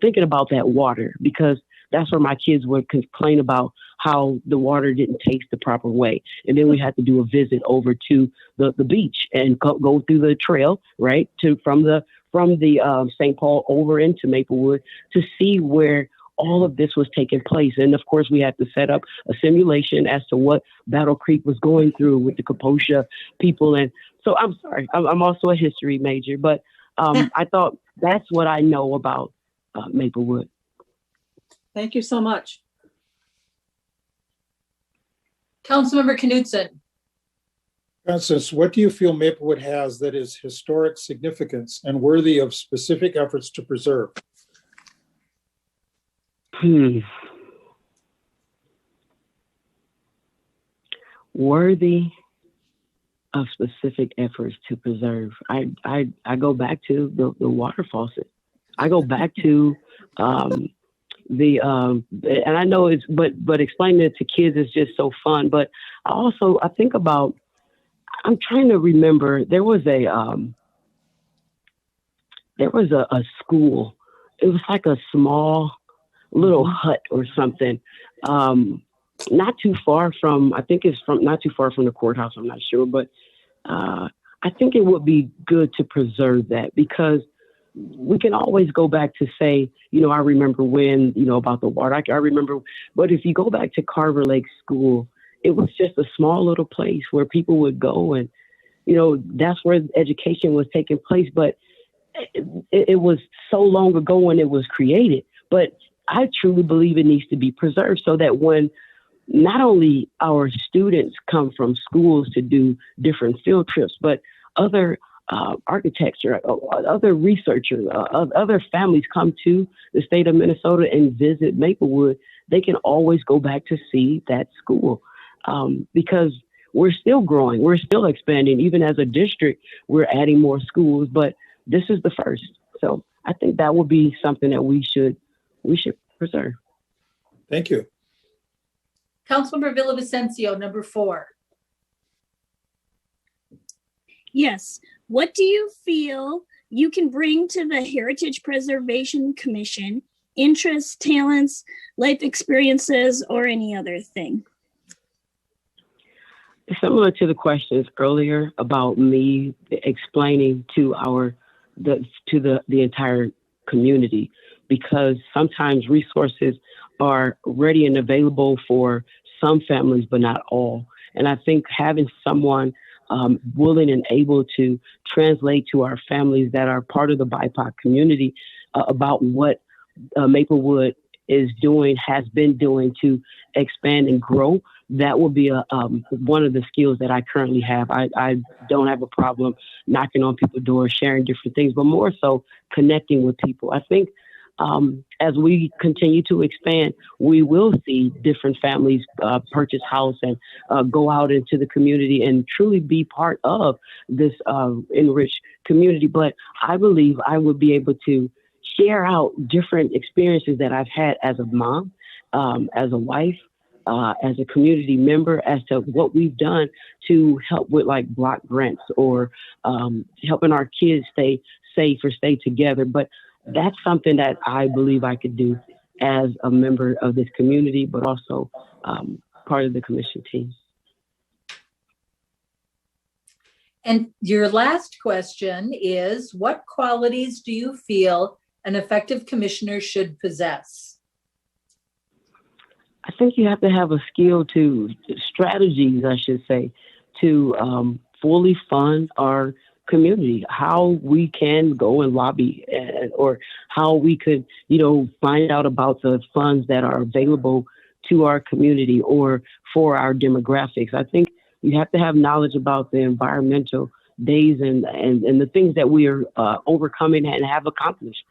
Speaker 12: thinking about that water, because that's where my kids would complain about how the water didn't taste the proper way. And then we had to do a visit over to the beach and go through the trail, right, from the St. Paul over into Maplewood to see where all of this was taking place. And of course, we had to set up a simulation as to what Battle Creek was going through with the Kaposha people. And so I'm sorry, I'm also a history major, but I thought that's what I know about Maplewood.
Speaker 6: Thank you so much.
Speaker 1: Councilmember Knudsen.
Speaker 4: Constance, what do you feel Maplewood has that is historic significance and worthy of specific efforts to preserve?
Speaker 12: Worthy of specific efforts to preserve. I go back to the water faucet. I go back to and I know it's but explaining it to kids is just so fun. But I think about, I'm trying to remember, there was a school. It was like a small little hut or something. Not too far from, not too far from the courthouse, I'm not sure, but I think it would be good to preserve that, because we can always go back to say, I remember when, about the water. I remember, but if you go back to Carver Lake School, it was just a small little place where people would go and, that's where education was taking place. But it was so long ago when it was created. But I truly believe it needs to be preserved so that when not only our students come from schools to do different field trips, but other architecture, other researchers, other families come to the state of Minnesota and visit Maplewood, they can always go back to see that school, because we're still growing, we're still expanding. Even as a district, we're adding more schools, but this is the first. So I think that would be something that we should preserve.
Speaker 4: Thank you.
Speaker 1: Councilmember Villavicencio, number 4.
Speaker 7: Yes. What do you feel you can bring to the Heritage Preservation Commission? Interests, talents, life experiences, or any other thing?
Speaker 12: Similar to the questions earlier about me explaining to the entire community, because sometimes resources are ready and available for some families, but not all. And I think having someone willing and able to translate to our families that are part of the BIPOC community about what Maplewood is doing, has been doing to expand and grow, that will be one of the skills that I currently have. I don't have a problem knocking on people's doors, sharing different things, but more so connecting with people. I think as we continue to expand, we will see different families purchase house and go out into the community and truly be part of this enriched community. But I believe I would be able to share out different experiences that I've had as a mom, as a wife, as a community member, as to what we've done to help with like block grants or helping our kids stay safe or stay together. But that's something that I believe I could do. as a member of this community, but also part of the commission team.
Speaker 1: And your last question is, what qualities do you feel an effective commissioner should possess?
Speaker 12: I think you have to have a skill to strategies, I should say, to fully fund our community, how we can go and lobby or how we could, find out about the funds that are available to our community or for our demographics. I think you have to have knowledge about the environmental days and the things that we are overcoming and have accomplished.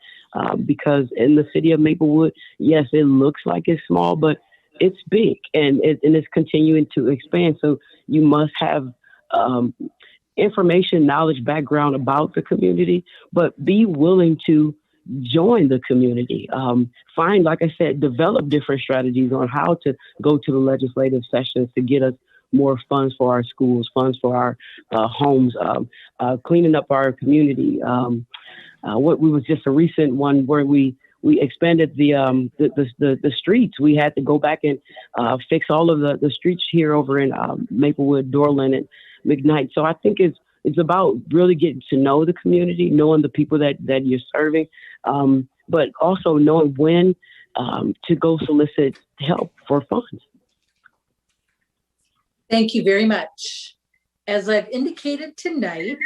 Speaker 12: Because in the city of Maplewood, yes, it looks like it's small, but it's big and it's continuing to expand. So you must have information, knowledge, background about the community, but be willing to join the community. Find, like I said, develop different strategies on how to go to the legislative sessions to get us more funds for our schools, funds for our homes, cleaning up our community. What we was just a recent one where we expanded the streets. We had to go back and fix all of the streets here over in Maplewood, Dorland, and McKnight. So I think it's about really getting to know the community, knowing the people that you're serving, but also knowing when to go solicit help for funds.
Speaker 1: Thank you very much. As I've indicated tonight,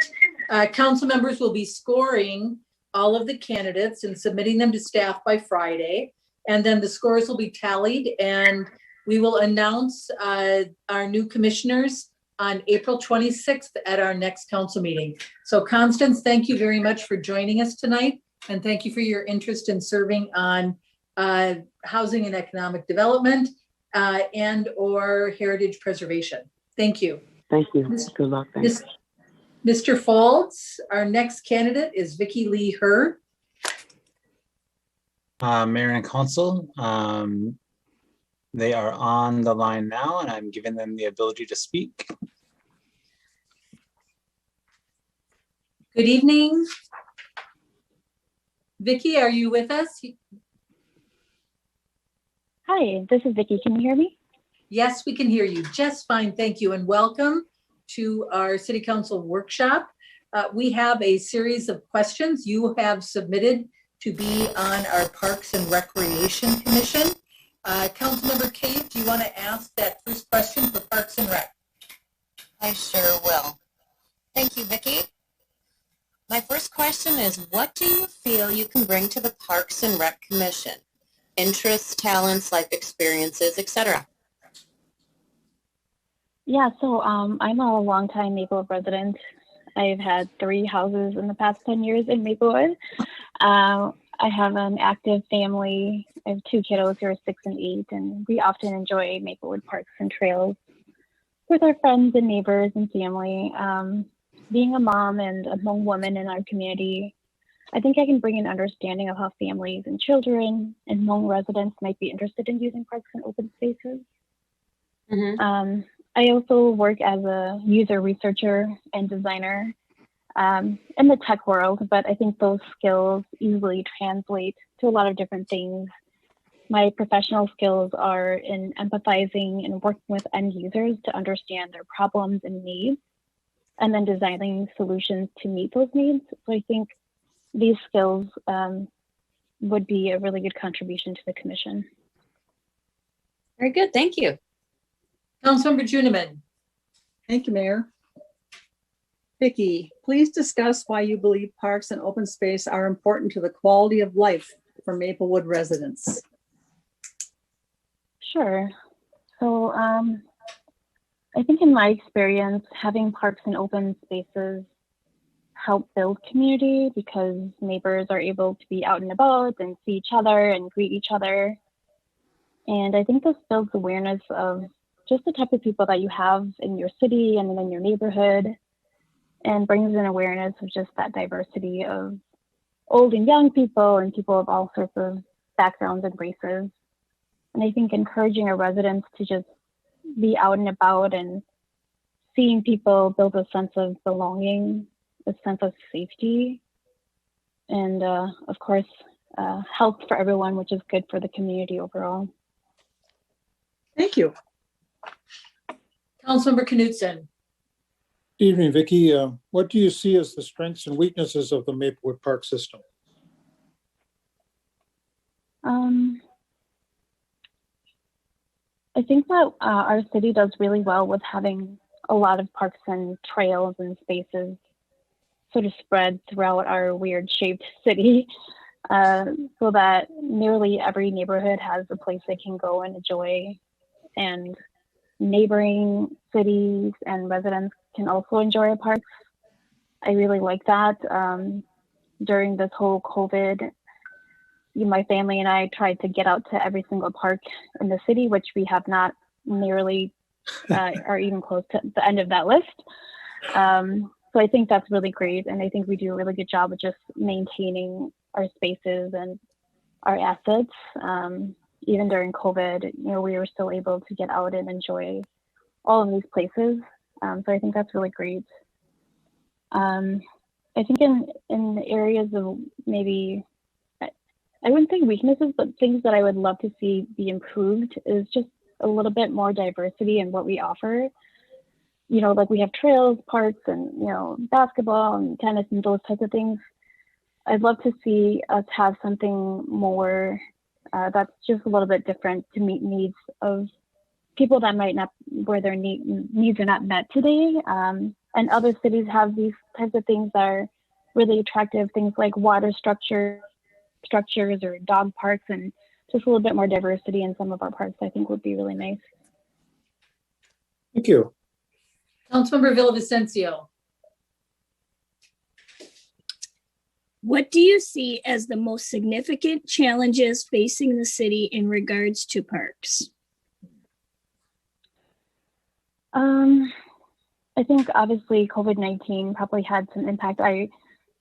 Speaker 1: council members will be scoring all of the candidates and submitting them to staff by Friday. And then the scores will be tallied and we will announce our new commissioners on April 26th at our next council meeting. So Constance, thank you very much for joining us tonight. And thank you for your interest in serving on housing and economic development and or heritage preservation. Thank you.
Speaker 12: Thank you. Good luck. Thanks.
Speaker 1: Mr. Folds, our next candidate is Vicki Lee Hurd.
Speaker 8: Mayor and Council, they are on the line now and I'm giving them the ability to speak.
Speaker 1: Good evening. Vicki, are you with us?
Speaker 13: Hi, this is Vicki. Can you hear me?
Speaker 1: Yes, we can hear you just fine. Thank you and welcome to our City Council workshop. We have a series of questions you have submitted to be on our Parks and Recreation Commission. Councilmember Cave, do you want to ask that first question for Parks and Rec?
Speaker 3: I sure will. Thank you, Vicki. My first question is, what do you feel you can bring to the Parks and Rec Commission? Interests, talents, life experiences, etc.
Speaker 13: Yeah, so I'm a longtime Maplewood resident. I've had 3 houses in the past 10 years in Maplewood. I have an active family. I have 2 kiddos who are 6 and 8, and we often enjoy Maplewood parks and trails with our friends and neighbors and family. Being a mom and a young woman in our community, I think I can bring an understanding of how families and children and young residents might be interested in using parks and open spaces.
Speaker 3: Mm-hmm.
Speaker 13: I also work as a user researcher and designer in the tech world, but I think those skills easily translate to a lot of different things. My professional skills are in empathizing and working with end users to understand their problems and needs, and then designing solutions to meet those needs. So I think these skills would be a really good contribution to the commission.
Speaker 3: Very good, thank you.
Speaker 1: Councilmember Juniman.
Speaker 6: Thank you, Mayor. Vicki, please discuss why you believe parks and open space are important to the quality of life for Maplewood residents.
Speaker 13: Sure. So I think in my experience, having parks and open spaces help build community because neighbors are able to be out and about and see each other and greet each other. And I think this builds awareness of just the type of people that you have in your city and in your neighborhood, and brings an awareness of just that diversity of old and young people and people of all sorts of backgrounds and races. And I think encouraging our residents to just be out and about and seeing people build a sense of belonging, a sense of safety, and of course, health for everyone, which is good for the community overall.
Speaker 6: Thank you.
Speaker 1: Councilmember Knutson.
Speaker 4: Evening, Vicki. What do you see as the strengths and weaknesses of the Maplewood Park system?
Speaker 13: I think that our city does really well with having a lot of parks and trails and spaces sort of spread throughout our weird shaped city, so that nearly every neighborhood has a place they can go and enjoy, and neighboring cities and residents can also enjoy our parks. I really like that. During this whole COVID, my family and I tried to get out to every single park in the city, which we have not nearly or even close to the end of that list. So I think that's really great. And I think we do a really good job of just maintaining our spaces and our assets. Even during COVID, we were still able to get out and enjoy all of these places. So I think that's really great. I think in the areas of maybe, I wouldn't say weaknesses, but things that I would love to see be improved is just a little bit more diversity in what we offer. Like we have trails, parks, and, basketball and tennis and those types of things. I'd love to see us have something more that's just a little bit different to meet needs of people that might not, where their needs are not met today. And other cities have these types of things that are really attractive, things like water structures or dog parks, and just a little bit more diversity in some of our parks I think would be really nice.
Speaker 4: Thank you.
Speaker 1: Councilmember Villavicencio.
Speaker 7: What do you see as the most significant challenges facing the city in regards to parks?
Speaker 13: I think obviously COVID-19 probably had some impact. I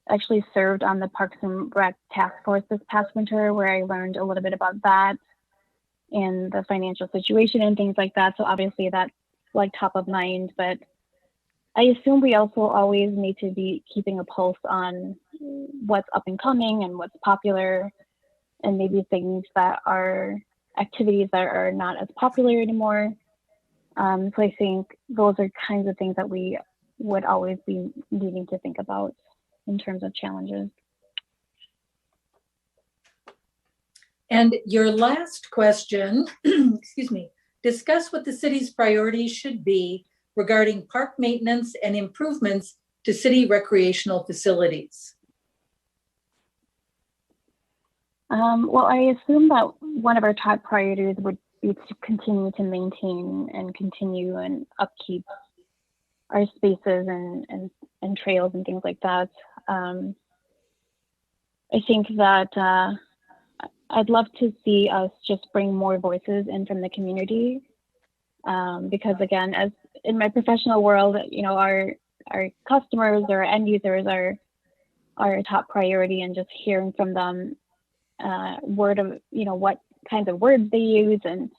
Speaker 13: actually served on the Parks and Rec task force this past winter, where I learned a little bit about that and the financial situation and things like that. So obviously that's like top of mind, but I assume we also always need to be keeping a pulse on what's up and coming and what's popular, and maybe things that are activities that are not as popular anymore. So I think those are kinds of things that we would always be needing to think about in terms of challenges.
Speaker 1: And your last question, excuse me, discuss what the city's priorities should be regarding park maintenance and improvements to city recreational facilities.
Speaker 13: Well, I assume that one of our top priorities would be to continue to maintain and continue and upkeep our spaces and trails and things like that. I think that I'd love to see us just bring more voices in from the community, because again, as in my professional world, our customers or end users are a top priority, and just hearing from them what kinds of words they use and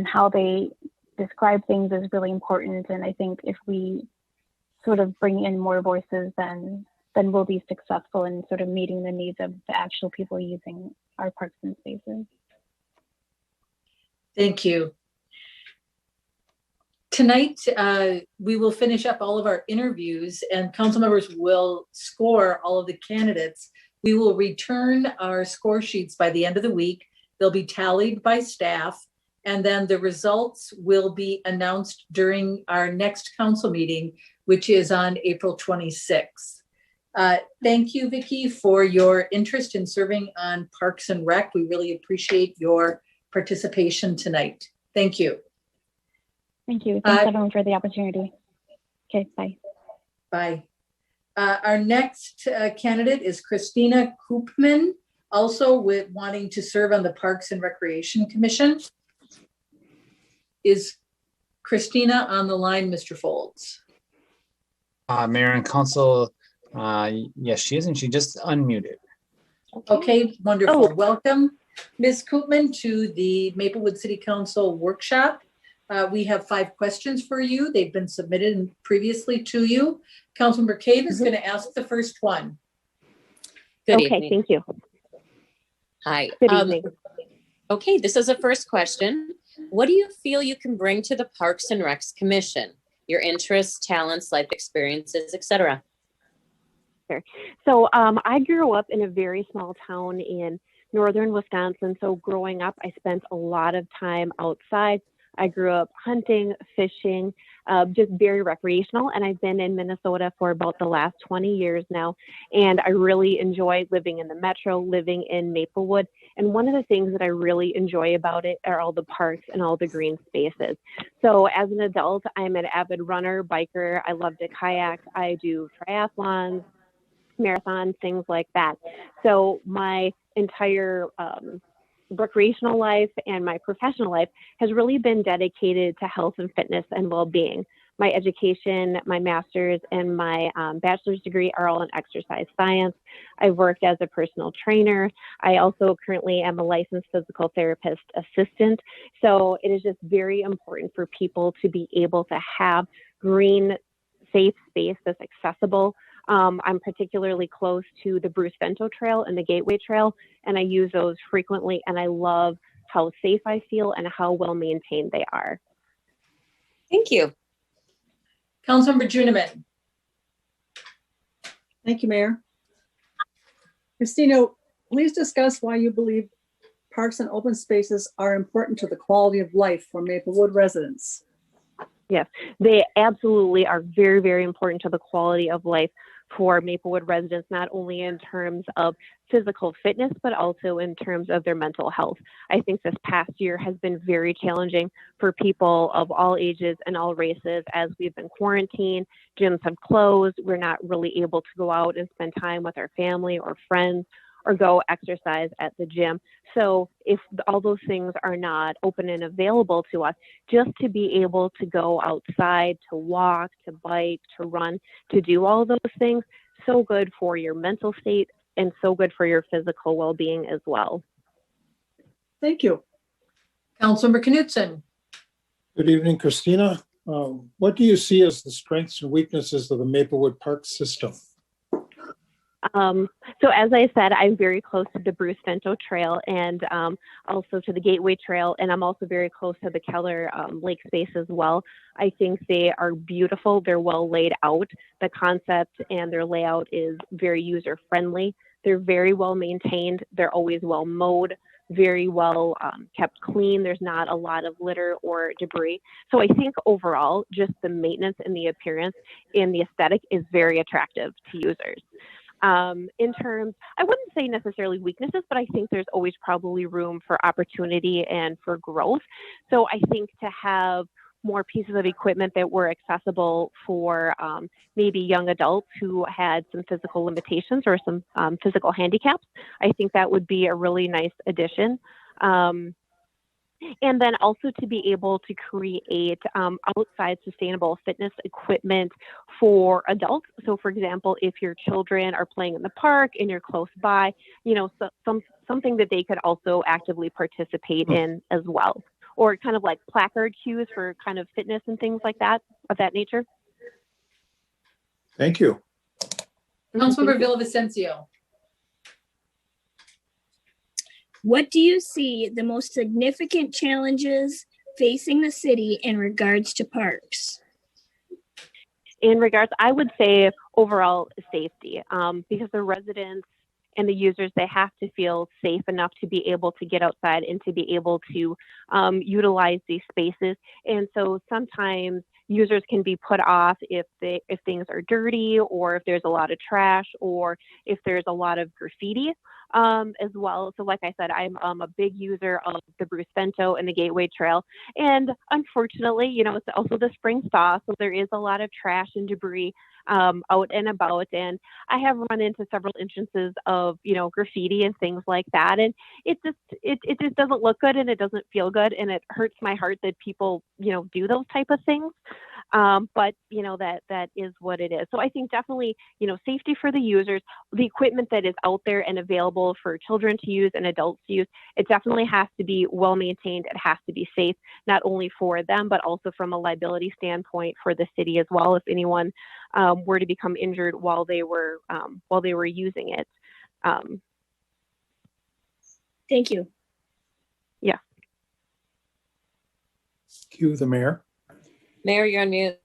Speaker 13: how they describe things is really important. And I think if we sort of bring in more voices, then we'll be successful in sort of meeting the needs of the actual people using our parks and spaces.
Speaker 1: Thank you. Tonight, we will finish up all of our interviews, and council members will score all of the candidates. We will return our score sheets by the end of the week. They'll be tallied by staff, and then the results will be announced during our next council meeting, which is on April 26th. Thank you, Vicki, for your interest in serving on Parks and Rec. We really appreciate your participation tonight. Thank you.
Speaker 13: Thank you. Thanks everyone for the opportunity. Okay, bye.
Speaker 1: Bye. Our next candidate is Christina Koopman, also with wanting to serve on the Parks and Recreation Commission. Is Christina on the line, Mr. Folds?
Speaker 8: Mayor and Council, yes, she is, and she just unmuted.
Speaker 1: Okay, wonderful. Welcome, Ms. Koopman, to the Maplewood City Council workshop. We have 5 questions for you. They've been submitted previously to you. Councilmember Cave is going to ask the first one.
Speaker 3: Good
Speaker 2: Okay,
Speaker 3: evening.
Speaker 2: thank you.
Speaker 3: Hi.
Speaker 14: Good evening.
Speaker 3: Okay, this is a first question. What do you feel you can bring to the Parks and Recs Commission? Your interests, talents, life experiences, etc.
Speaker 14: Sure. So I grew up in a very small town in northern Wisconsin. So growing up, I spent a lot of time outside. I grew up hunting, fishing, just very recreational. And I've been in Minnesota for about the last 20 years now. And I really enjoy living in the metro, living in Maplewood. And one of the things that I really enjoy about it are all the parks and all the green spaces. So as an adult, I'm an avid runner, biker. I love to kayak. I do triathlons, marathons, things like that. So my entire recreational life and my professional life has really been dedicated to health and fitness and well-being. My education, my master's, and my bachelor's degree are all in exercise science. I've worked as a personal trainer. I also currently am a licensed physical therapist assistant. So it is just very important for people to be able to have green, safe space that's accessible. I'm particularly close to the Bruce Bento Trail and the Gateway Trail, and I use those frequently, and I love how safe I feel and how well maintained they are.
Speaker 3: Thank you.
Speaker 1: Councilmember Juniman.
Speaker 6: Thank you, Mayor. Christina, please discuss why you believe parks and open spaces are important to the quality of life for Maplewood residents.
Speaker 14: Yes, they absolutely are very, very important to the quality of life for Maplewood residents, not only in terms of physical fitness, but also in terms of their mental health. I think this past year has been very challenging for people of all ages and all races as we've been quarantined, gyms have closed, we're not really able to go out and spend time with our family or friends or go exercise at the gym. So if all those things are not open and available to us, just to be able to go outside, to walk, to bike, to run, to do all those things, so good for your mental state and so good for your physical well-being as well.
Speaker 6: Thank you.
Speaker 1: Councilmember Knutson.
Speaker 4: Good evening, Christina. What do you see as the strengths and weaknesses of the Maplewood Park system?
Speaker 14: So as I said, I'm very close to the Bruce Bento Trail and also to the Gateway Trail, and I'm also very close to the Keller Lake space as well. I think they are beautiful. They're well laid out. The concept and their layout is very user friendly. They're very well maintained. They're always well mowed, very well kept clean. There's not a lot of litter or debris. So I think overall, just the maintenance and the appearance and the aesthetic is very attractive to users. In terms, I wouldn't say necessarily weaknesses, but I think there's always probably room for opportunity and for growth. So I think to have more pieces of equipment that were accessible for maybe young adults who had some physical limitations or some physical handicaps, I think that would be a really nice addition. And then also to be able to create outside sustainable fitness equipment for adults. So for example, if your children are playing in the park and you're close by, you know, something that they could also actively participate in as well. Or kind of like placard cues for kind of fitness and things like that, of that nature.
Speaker 4: Thank you.
Speaker 1: Councilmember Villavicencio.
Speaker 7: What do you see the most significant challenges facing the city in regards to parks?
Speaker 14: In regards, I would say overall safety, because the residents and the users, they have to feel safe enough to be able to get outside and to be able to utilize these spaces. And so sometimes users can be put off if things are dirty or if there's a lot of trash or if there's a lot of graffiti as well. So like I said, I'm a big user of the Bruce Bento and the Gateway Trail. And unfortunately, you know, it's also the spring thaw, so there is a lot of trash and debris out and about. And I have run into several instances of, you know, graffiti and things like that. And it just doesn't look good and it doesn't feel good. And it hurts my heart that people, you know, do those type of things. But, you know, that is what it is. So I think definitely, you know, safety for the users, the equipment that is out there and available for children to use and adults to use, it definitely has to be well maintained. It has to be safe, not only for them, but also from a liability standpoint for the city as well, if anyone were to become injured while they were using it.
Speaker 7: Thank you.
Speaker 14: Yeah.
Speaker 4: Cue the mayor.
Speaker 3: Mayor, you're on mute.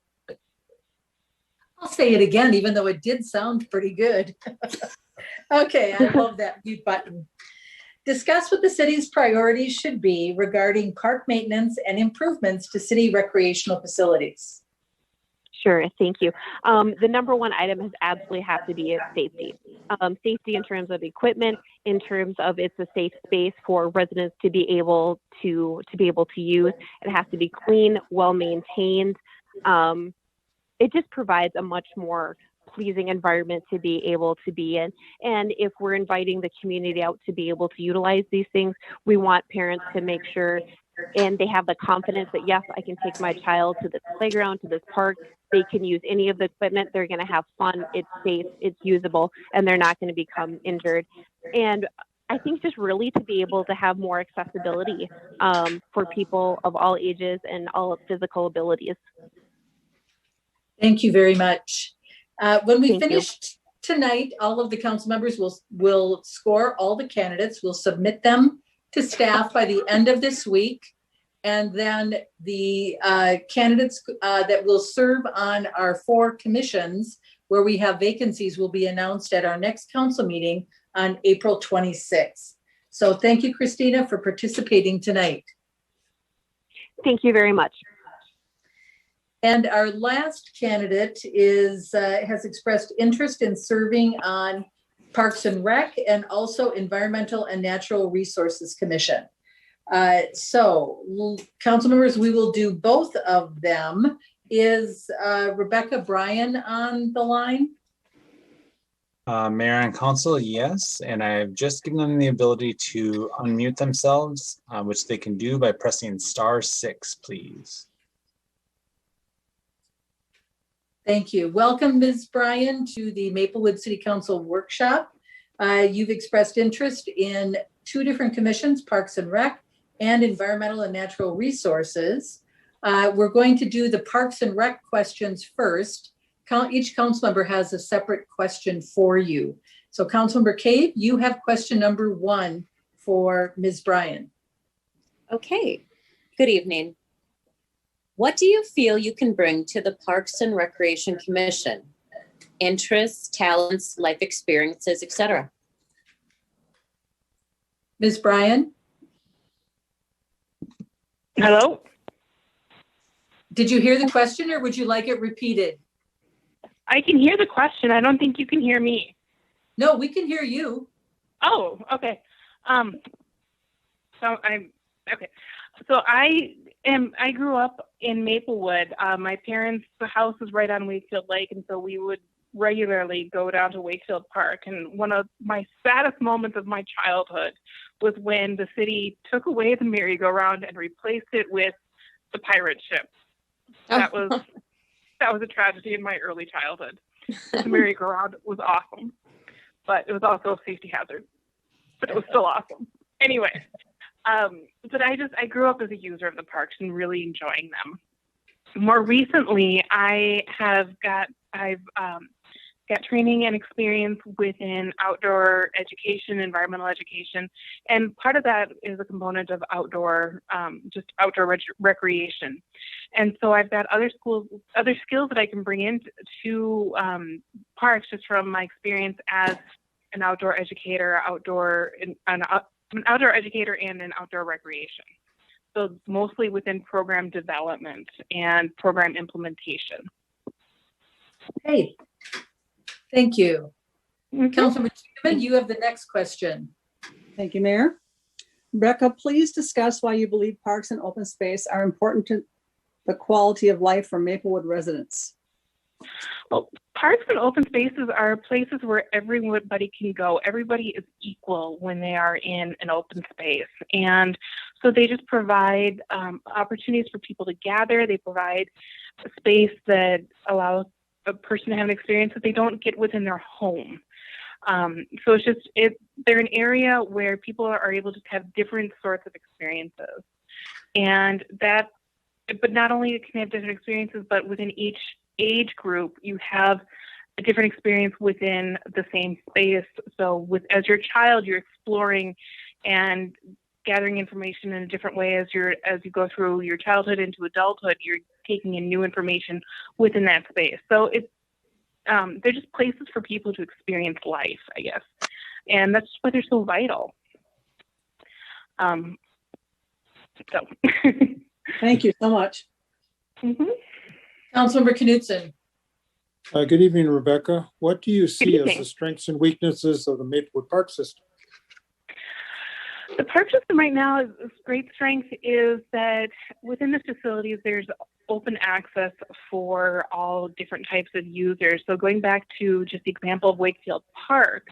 Speaker 1: I'll say it again, even though it did sound pretty good. Okay, I love that mute button. Discuss what the city's priorities should be regarding park maintenance and improvements to city recreational facilities.
Speaker 14: Sure, thank you. The number one item has absolutely have to be safety. Safety in terms of equipment, in terms of it's a safe space for residents to be able to use. It has to be clean, well maintained. It just provides a much more pleasing environment to be able to be in. And if we're inviting the community out to be able to utilize these things, we want parents to make sure and they have the confidence that, yes, I can take my child to this playground, to this park. They can use any of the equipment. They're going to have fun. It's safe. It's usable, and they're not going to become injured. And I think just really to be able to have more accessibility for people of all ages and all physical abilities.
Speaker 1: Thank you very much. When we
Speaker 14: Thank
Speaker 1: finish tonight, all of the council members will score all the candidates. We'll submit them to staff by the end of this week. And then the candidates that will serve on our 4 commissions where we have vacancies will be announced at our next council meeting on April 26th. So thank you, Christina, for participating tonight.
Speaker 14: Thank you very much.
Speaker 1: And our last candidate has expressed interest in serving on Parks and Rec and also Environmental and Natural Resources Commission. So council members, we will do both of them. Is Rebecca Bryan on the line?
Speaker 8: Mayor and council, yes. And I've just given them the ability to unmute themselves, which they can do by pressing *6, please.
Speaker 1: Thank you. Welcome, Ms. Bryan, to the Maplewood City Council workshop. You've expressed interest in 2 different commissions, Parks and Rec and Environmental and Natural Resources. We're going to do the Parks and Rec questions first. Each council member has a separate question for you. So Councilmember Cave, you have question number 1 for Ms. Bryan.
Speaker 3: Okay, good evening. What do you feel you can bring to the Parks and Recreation Commission? Interests, talents, life experiences, etc.
Speaker 1: Ms. Bryan?
Speaker 15: Hello?
Speaker 1: Did you hear the question or would you like it repeated?
Speaker 15: I can hear the question. I don't think you can hear me.
Speaker 1: No, we can hear you.
Speaker 15: Oh, okay. So I grew up in Maplewood. My parents' house is right on Wakefield Lake, and so we would regularly go down to Wakefield Park. And one of my saddest moments of my childhood was when the city took away the merry-go-round and replaced it with the pirate ship. That was a tragedy in my early childhood. The merry-go-round was awesome, but it was also a safety hazard. But it was still awesome. Anyway, but I grew up as a user of the parks and really enjoying them. More recently, I've got training and experience within outdoor education, environmental education, and part of that is a component of outdoor recreation. And so I've got other skills that I can bring into parks just from my experience as an outdoor educator, an outdoor educator and an outdoor recreation. So mostly within program development and program implementation.
Speaker 1: Hey, thank you. Councilmember Tiedemann, you have the next question.
Speaker 6: Thank you, Mayor. Rebecca, please discuss why you believe parks and open space are important to the quality of life for Maplewood residents.
Speaker 15: Well, parks and open spaces are places where everybody can go. Everybody is equal when they are in an open space. And so they just provide opportunities for people to gather. They provide a space that allows a person to have an experience that they don't get within their home. So they're an area where people are able to have different sorts of experiences. But not only can they have different experiences, but within each age group, you have a different experience within the same space. So as your child, you're exploring and gathering information in a different way as you go through your childhood into adulthood. You're taking in new information within that space. So it's they're just places for people to experience life, I guess, and that's why they're so vital. So
Speaker 6: Thank you so much.
Speaker 1: Councilmember Knutson.
Speaker 4: Good evening, Rebecca. What do you see as
Speaker 15: evening.
Speaker 4: the strengths and weaknesses of the Maplewood Park system?
Speaker 15: The park system right now, its great strength is that within the facilities, there's open access for all different types of users. So going back to just the example of Wakefield Park,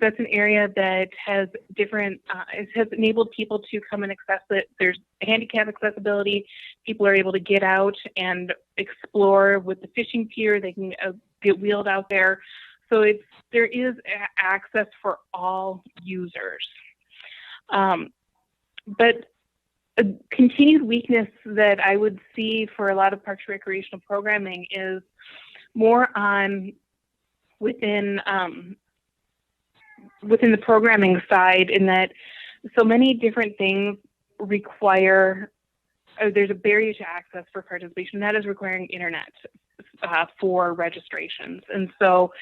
Speaker 15: that's an area that has different, it has enabled people to come and access it. There's handicap accessibility. People are able to get out and explore with the fishing pier. They can get wheeled out there. So there is access for all users. But a continued weakness that I would see for a lot of parks recreational programming is more on within the programming side, in that so many different things require, there's a barrier to access for participation, that is requiring internet for registrations. And so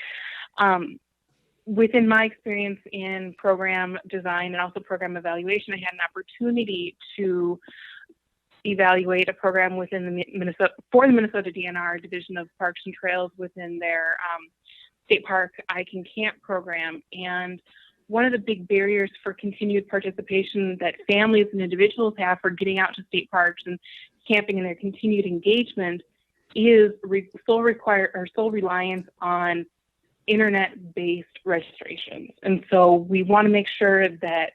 Speaker 15: within my experience in program design and also program evaluation, I had an opportunity to evaluate a program within the Minnesota DNR Division of Parks and Trails within their State Park I Can Camp program. And one of the big barriers for continued participation that families and individuals have for getting out to state parks and camping and their continued engagement is sole reliance on internet-based registrations. And so we want to make sure that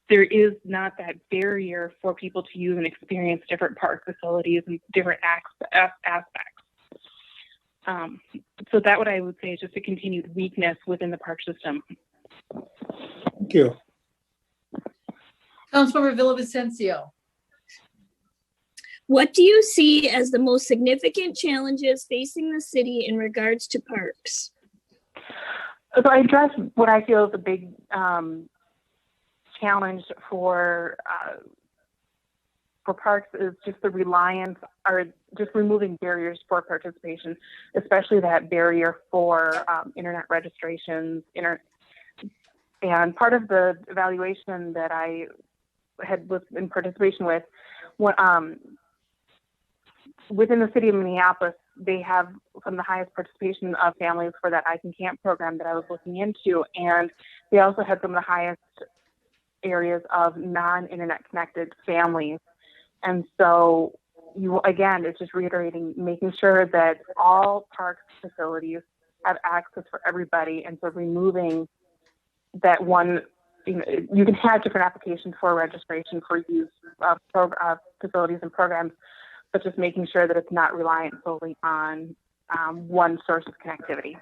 Speaker 15: there is not that barrier for people to use and experience different park facilities and different aspects. So that what I would say is just a continued weakness within the park system.
Speaker 4: Thank you.
Speaker 1: Councilmember Villavicencio.
Speaker 7: What do you see as the most significant challenges facing the city in regards to parks?
Speaker 15: So I address what I feel is a big challenge for parks is just the reliance, or just removing barriers for participation, especially that barrier for internet registrations. And part of the evaluation that I was in participation with, within the city of Minneapolis, they have some of the highest participation of families for that I Can Camp program that I was looking into. And they also had some of the highest areas of non-internet connected families. And so again, it's just reiterating, making sure that all park facilities have access for everybody. And so removing that one, you can have different applications for registration for use of facilities and programs, but just making sure that it's not reliant solely on one source of connectivity.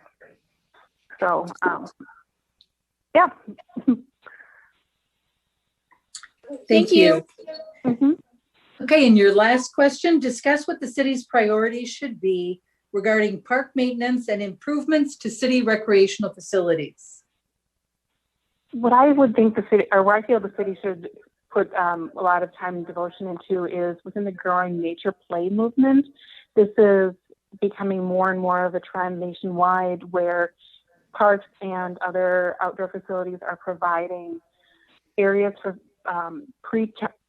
Speaker 15: So, yeah.
Speaker 1: Thank you.
Speaker 15: Mm-hmm.
Speaker 1: Okay, and your last question, discuss what the city's priorities should be regarding park maintenance and improvements to city recreational facilities.
Speaker 15: What I would think the city, or where I feel the city should put a lot of time and devotion into, is within the growing nature play movement. This is becoming more and more of a trend nationwide, where parks and other outdoor facilities are providing areas for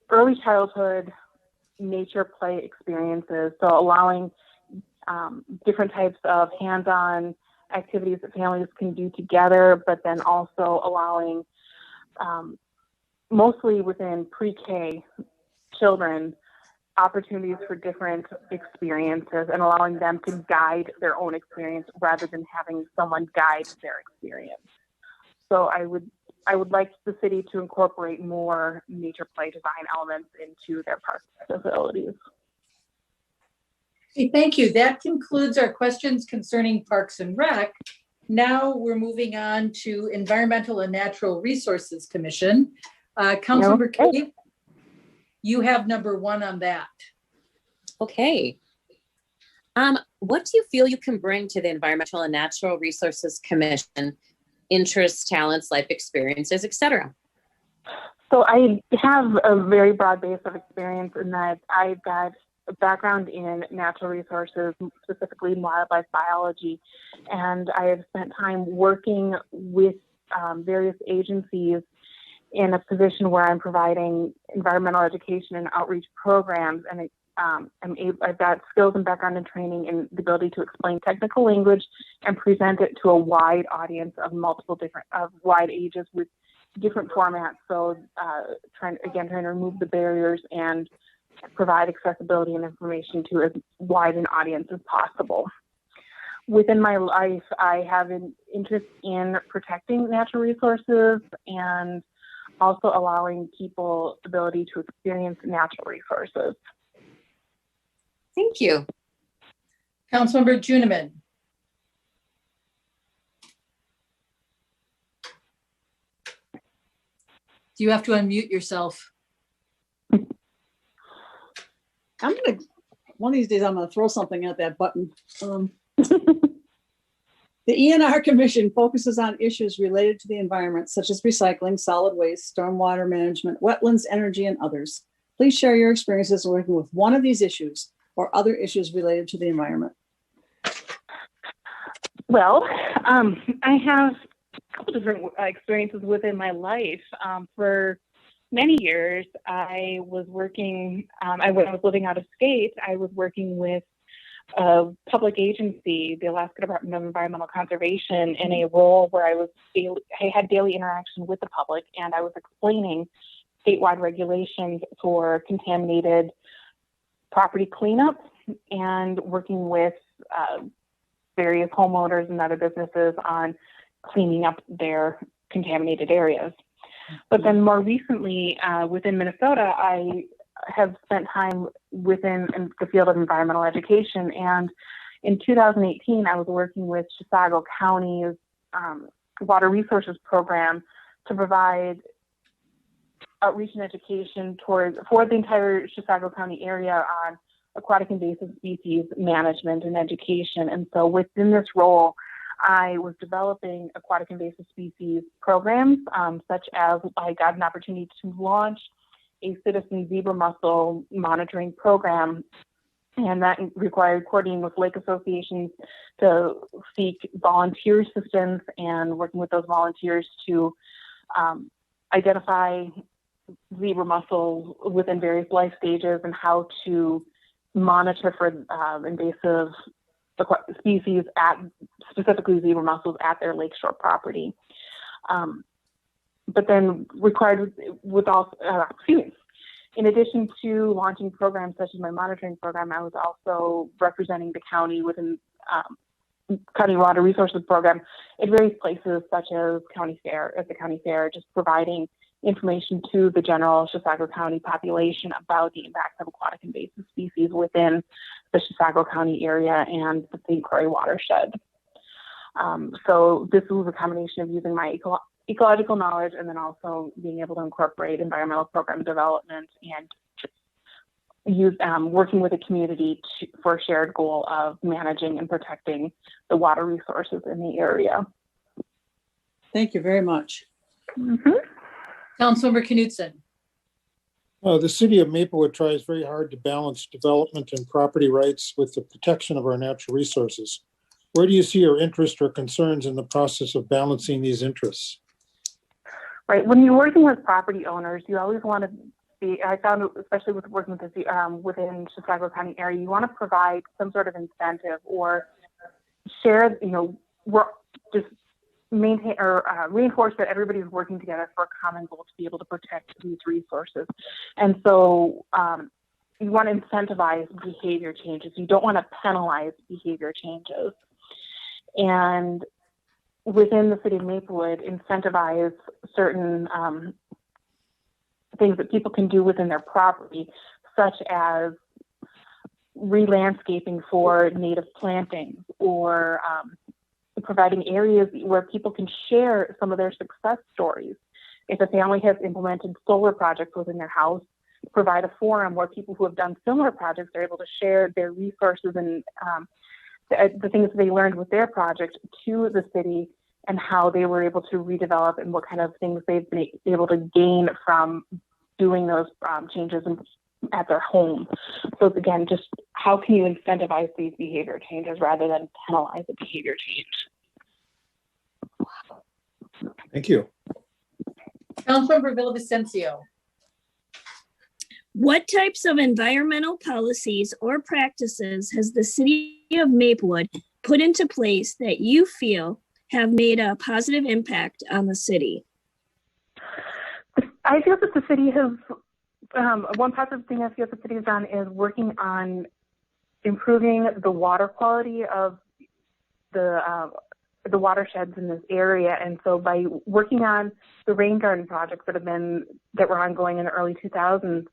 Speaker 15: early childhood nature play experiences. So allowing different types of hands-on activities that families can do together, but then also allowing mostly within pre-K children opportunities for different experiences and allowing them to guide their own experience rather than having someone guide their experience. So I would like the city to incorporate more nature play design elements into their park facilities.
Speaker 1: Okay, thank you. That concludes our questions concerning Parks and Rec. Now we're moving on to Environmental and Natural Resources Commission. Councilmember Cave, you have number 1 on that.
Speaker 3: Okay. What do you feel you can bring to the Environmental and Natural Resources Commission? Interests, talents, life experiences, etc.
Speaker 15: So I have a very broad base of experience in that I've got a background in natural resources, specifically wildlife biology, and I have spent time working with various agencies in a position where I'm providing environmental education and outreach programs, and I've got skills and background and training in the ability to explain technical language and present it to a wide audience of wide ages with different formats. So trying to remove the barriers and provide accessibility and information to as wide an audience as possible. Within my life, I have an interest in protecting natural resources and also allowing people the ability to experience natural resources.
Speaker 1: Thank you. Councilmember Juniman. You have to unmute yourself.
Speaker 6: One of these days I'm gonna throw something at that button. The ENR Commission focuses on issues related to the environment, such as recycling, solid waste, stormwater management, wetlands, energy, and others. Please share your experiences working with one of these issues or other issues related to the environment.
Speaker 15: Well, I have a couple different experiences within my life. For many years, I was working, when I was living out of state, I was working with a public agency, the Alaska Department of Environmental Conservation, in a role where I had daily interaction with the public, and I was explaining statewide regulations for contaminated property cleanup and working with various homeowners and other businesses on cleaning up their contaminated areas. But then more recently, within Minnesota, I have spent time within the field of environmental education. And in 2018, I was working with Chisago County's Water Resources Program to provide outreach and education for the entire Chisago County area on aquatic invasive species management and education. And so within this role, I was developing aquatic invasive species programs, such as I got an opportunity to launch a citizen zebra mussel monitoring program, and that required coordinating with lake associations to seek volunteer assistance and working with those volunteers to identify zebra mussels within various life stages and how to monitor for invasive species specifically zebra mussels at their lakeshore property. But then required with also, in addition to launching programs such as my monitoring program, I was also representing the county within County Water Resources Program at various places such as the county fair, just providing information to the general Chisago County population about the impacts of aquatic invasive species within the Chisago County area and the St. Croix watershed. So this was a combination of using my ecological knowledge and then also being able to incorporate environmental program development and working with the community for a shared goal of managing and protecting the water resources in the area.
Speaker 6: Thank you very much.
Speaker 15: Mm-hmm.
Speaker 1: Councilmember Knudsen.
Speaker 4: The city of Maplewood tries very hard to balance development and property rights with the protection of our natural resources. Where do you see your interest or concerns in the process of balancing these interests?
Speaker 15: Right. When you're working with property owners, you always want to be, I found, especially with working with within Chisago County area, you want to provide some sort of incentive or share, just maintain or reinforce that everybody's working together for a common goal to be able to protect these resources. And so you want to incentivize behavior changes. You don't want to penalize behavior changes. And within the city of Maplewood, incentivize certain things that people can do within their property, such as re-landscaping for native plantings or providing areas where people can share some of their success stories. If a family has implemented solar projects within their house, provide a forum where people who have done similar projects are able to share their resources and the things they learned with their project to the city and how they were able to redevelop and what kind of things they've been able to gain from doing those changes at their home. So again, just how can you incentivize these behavior changes rather than penalize a behavior change?
Speaker 4: Thank you.
Speaker 1: Councilmember Villavicencio.
Speaker 7: What types of environmental policies or practices has the city of Maplewood put into place that you feel have made a positive impact on the city?
Speaker 15: I feel that the city has, one positive thing I feel the city has done is working on improving the water quality of the watersheds in this area. And so by working on the rain garden projects that were ongoing in the early 2000s,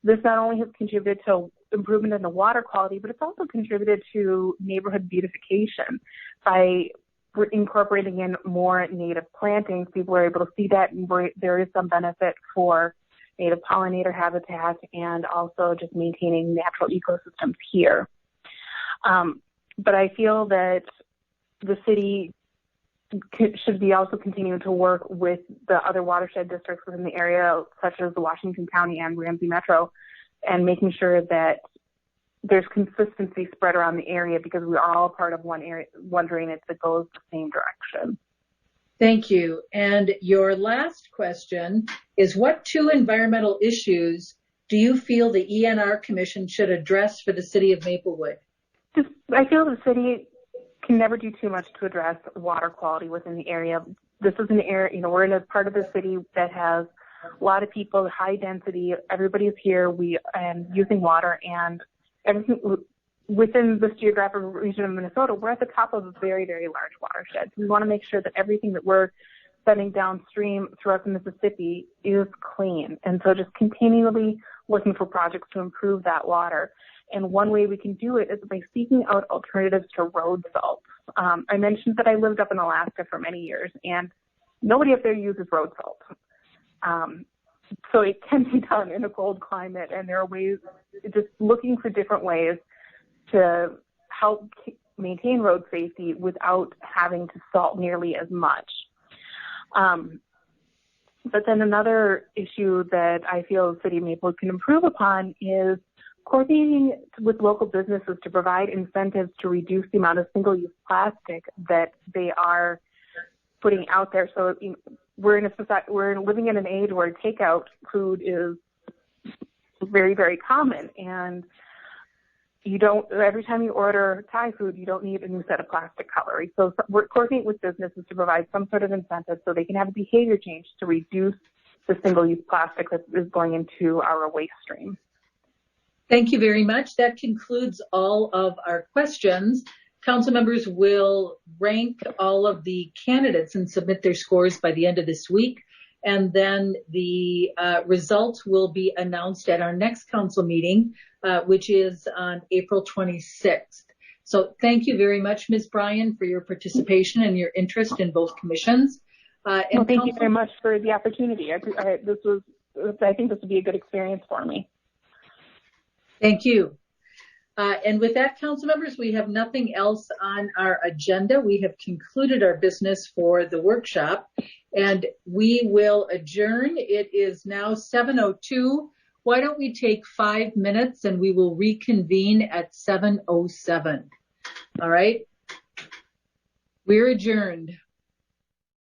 Speaker 15: this not only has contributed to improvement in the water quality, but it's also contributed to neighborhood beautification by incorporating in more native plantings. People are able to see that, and there is some benefit for native pollinator habitat and also just maintaining natural ecosystems here. But I feel that the city should be also continuing to work with the other watershed districts within the area, such as the Washington County and Ramsey Metro, and making sure that there's consistency spread around the area, because we are all part of one area, one drainage that goes the same direction.
Speaker 1: Thank you. And your last question is, what two environmental issues do you feel the ENR Commission should address for the city of Maplewood?
Speaker 15: I feel the city can never do too much to address water quality within the area. This is an area, we're in a part of the city that has a lot of people, high density, everybody's here, and using water, and everything within this geographic region of Minnesota, we're at the top of a very, very large watershed. We want to make sure that everything that we're sending downstream throughout the Mississippi is clean. And so just continually looking for projects to improve that water. And one way we can do it is by seeking out alternatives to road salt. I mentioned that I lived up in Alaska for many years, and nobody up there uses road salt. So it can be done in a cold climate, and there are ways, just looking for different ways to help maintain road safety without having to salt nearly as much. But then another issue that I feel the city of Maplewood can improve upon is coordinating with local businesses to provide incentives to reduce the amount of single-use plastic that they are putting out there. So we're living in an age where takeout food is very, very common, and every time you order Thai food, you don't need a new set of plastic cutlery. So we're coordinating with businesses to provide some sort of incentive so they can have a behavior change to reduce the single-use plastic that is going into our waste stream.
Speaker 1: Thank you very much. That concludes all of our questions. Council members will rank all of the candidates and submit their scores by the end of this week. And then the results will be announced at our next council meeting, which is on April 26th. So thank you very much, Ms. Bryan, for your participation and your interest in both commissions.
Speaker 15: Thank you very much for the opportunity. I think this would be a good experience for me.
Speaker 1: Thank you. And with that, council members, we have nothing else on our agenda. We have concluded our business for the workshop, and we will adjourn. It is now 7:02. Why don't we take 5 minutes and we will reconvene at 7:07. All right. We're adjourned.